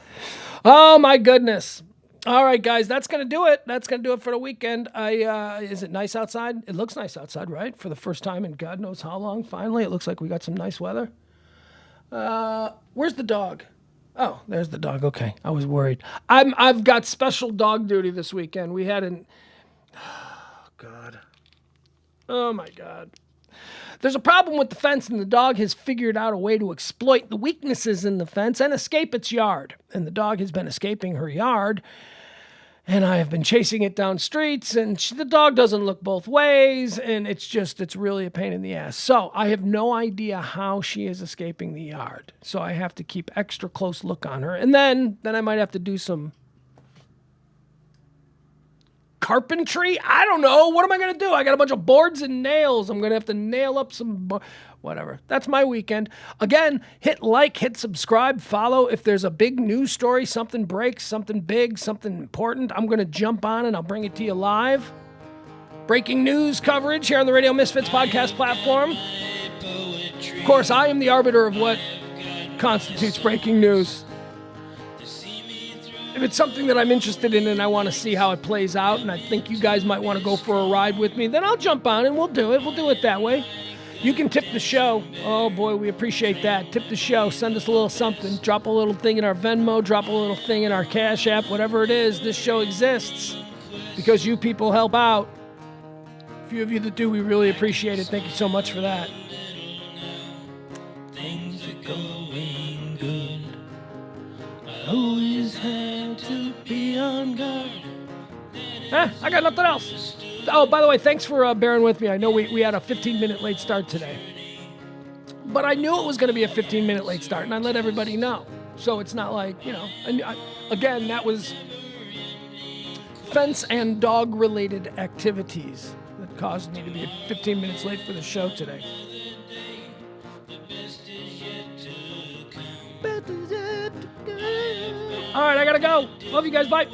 Oh my goodness. All right, guys, that's going to do it. That's going to do it for the weekend. Is it nice outside? It looks nice outside, right? For the first time in God knows how long. Finally, it looks like we got some nice weather. Where's the dog? Oh, there's the dog. Okay, I was worried. I've got special dog duty this weekend. We had an... Oh, God. Oh, my God. There's a problem with the fence, and the dog has figured out a way to exploit the weaknesses in the fence and escape its yard. And the dog has been escaping her yard, and I have been chasing it down streets, and the dog doesn't look both ways, and it's really a pain in the ass. So I have no idea how she is escaping the yard. So I have to keep extra close look on her. And then I might have to do some carpentry. I don't know. What am I going to do? I got a bunch of boards and nails. I'm going to have to nail up some... Whatever. That's my weekend. Again, hit like, hit subscribe, follow. If there's a big news story, something breaks, something big, something important, I'm going to jump on and I'll bring it to you live. Breaking news coverage here on the Radio Misfits podcast platform. Of course, I am the arbiter of what constitutes breaking news. If it's something that I'm interested in and I want to see how it plays out and I think you guys might want to go for a ride with me, then I'll jump on and we'll do it. We'll do it that way. You can tip the show. Oh, boy, we appreciate that. Tip the show. Send us a little something. Drop a little thing in our Venmo. Drop a little thing in our Cash App. Whatever it is, this show exists because you people help out. A few of you that do, we really appreciate it. Thank you so much for that. Things are going good. I always had to be on guard. I got nothing else. Oh, by the way, thanks for bearing with me. I know we had a 15-minute late start today. But I knew it was going to be a 15-minute late start, and I let everybody know. So it's not like, again, that was fence and dog-related activities that caused me to be 15 minutes late for the show today. All right, I got to go. Love you guys. Bye.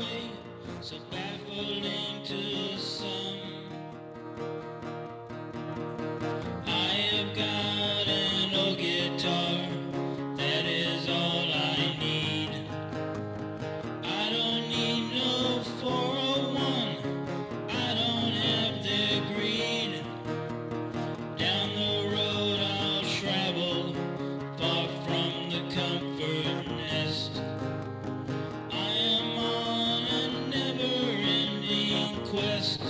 Quest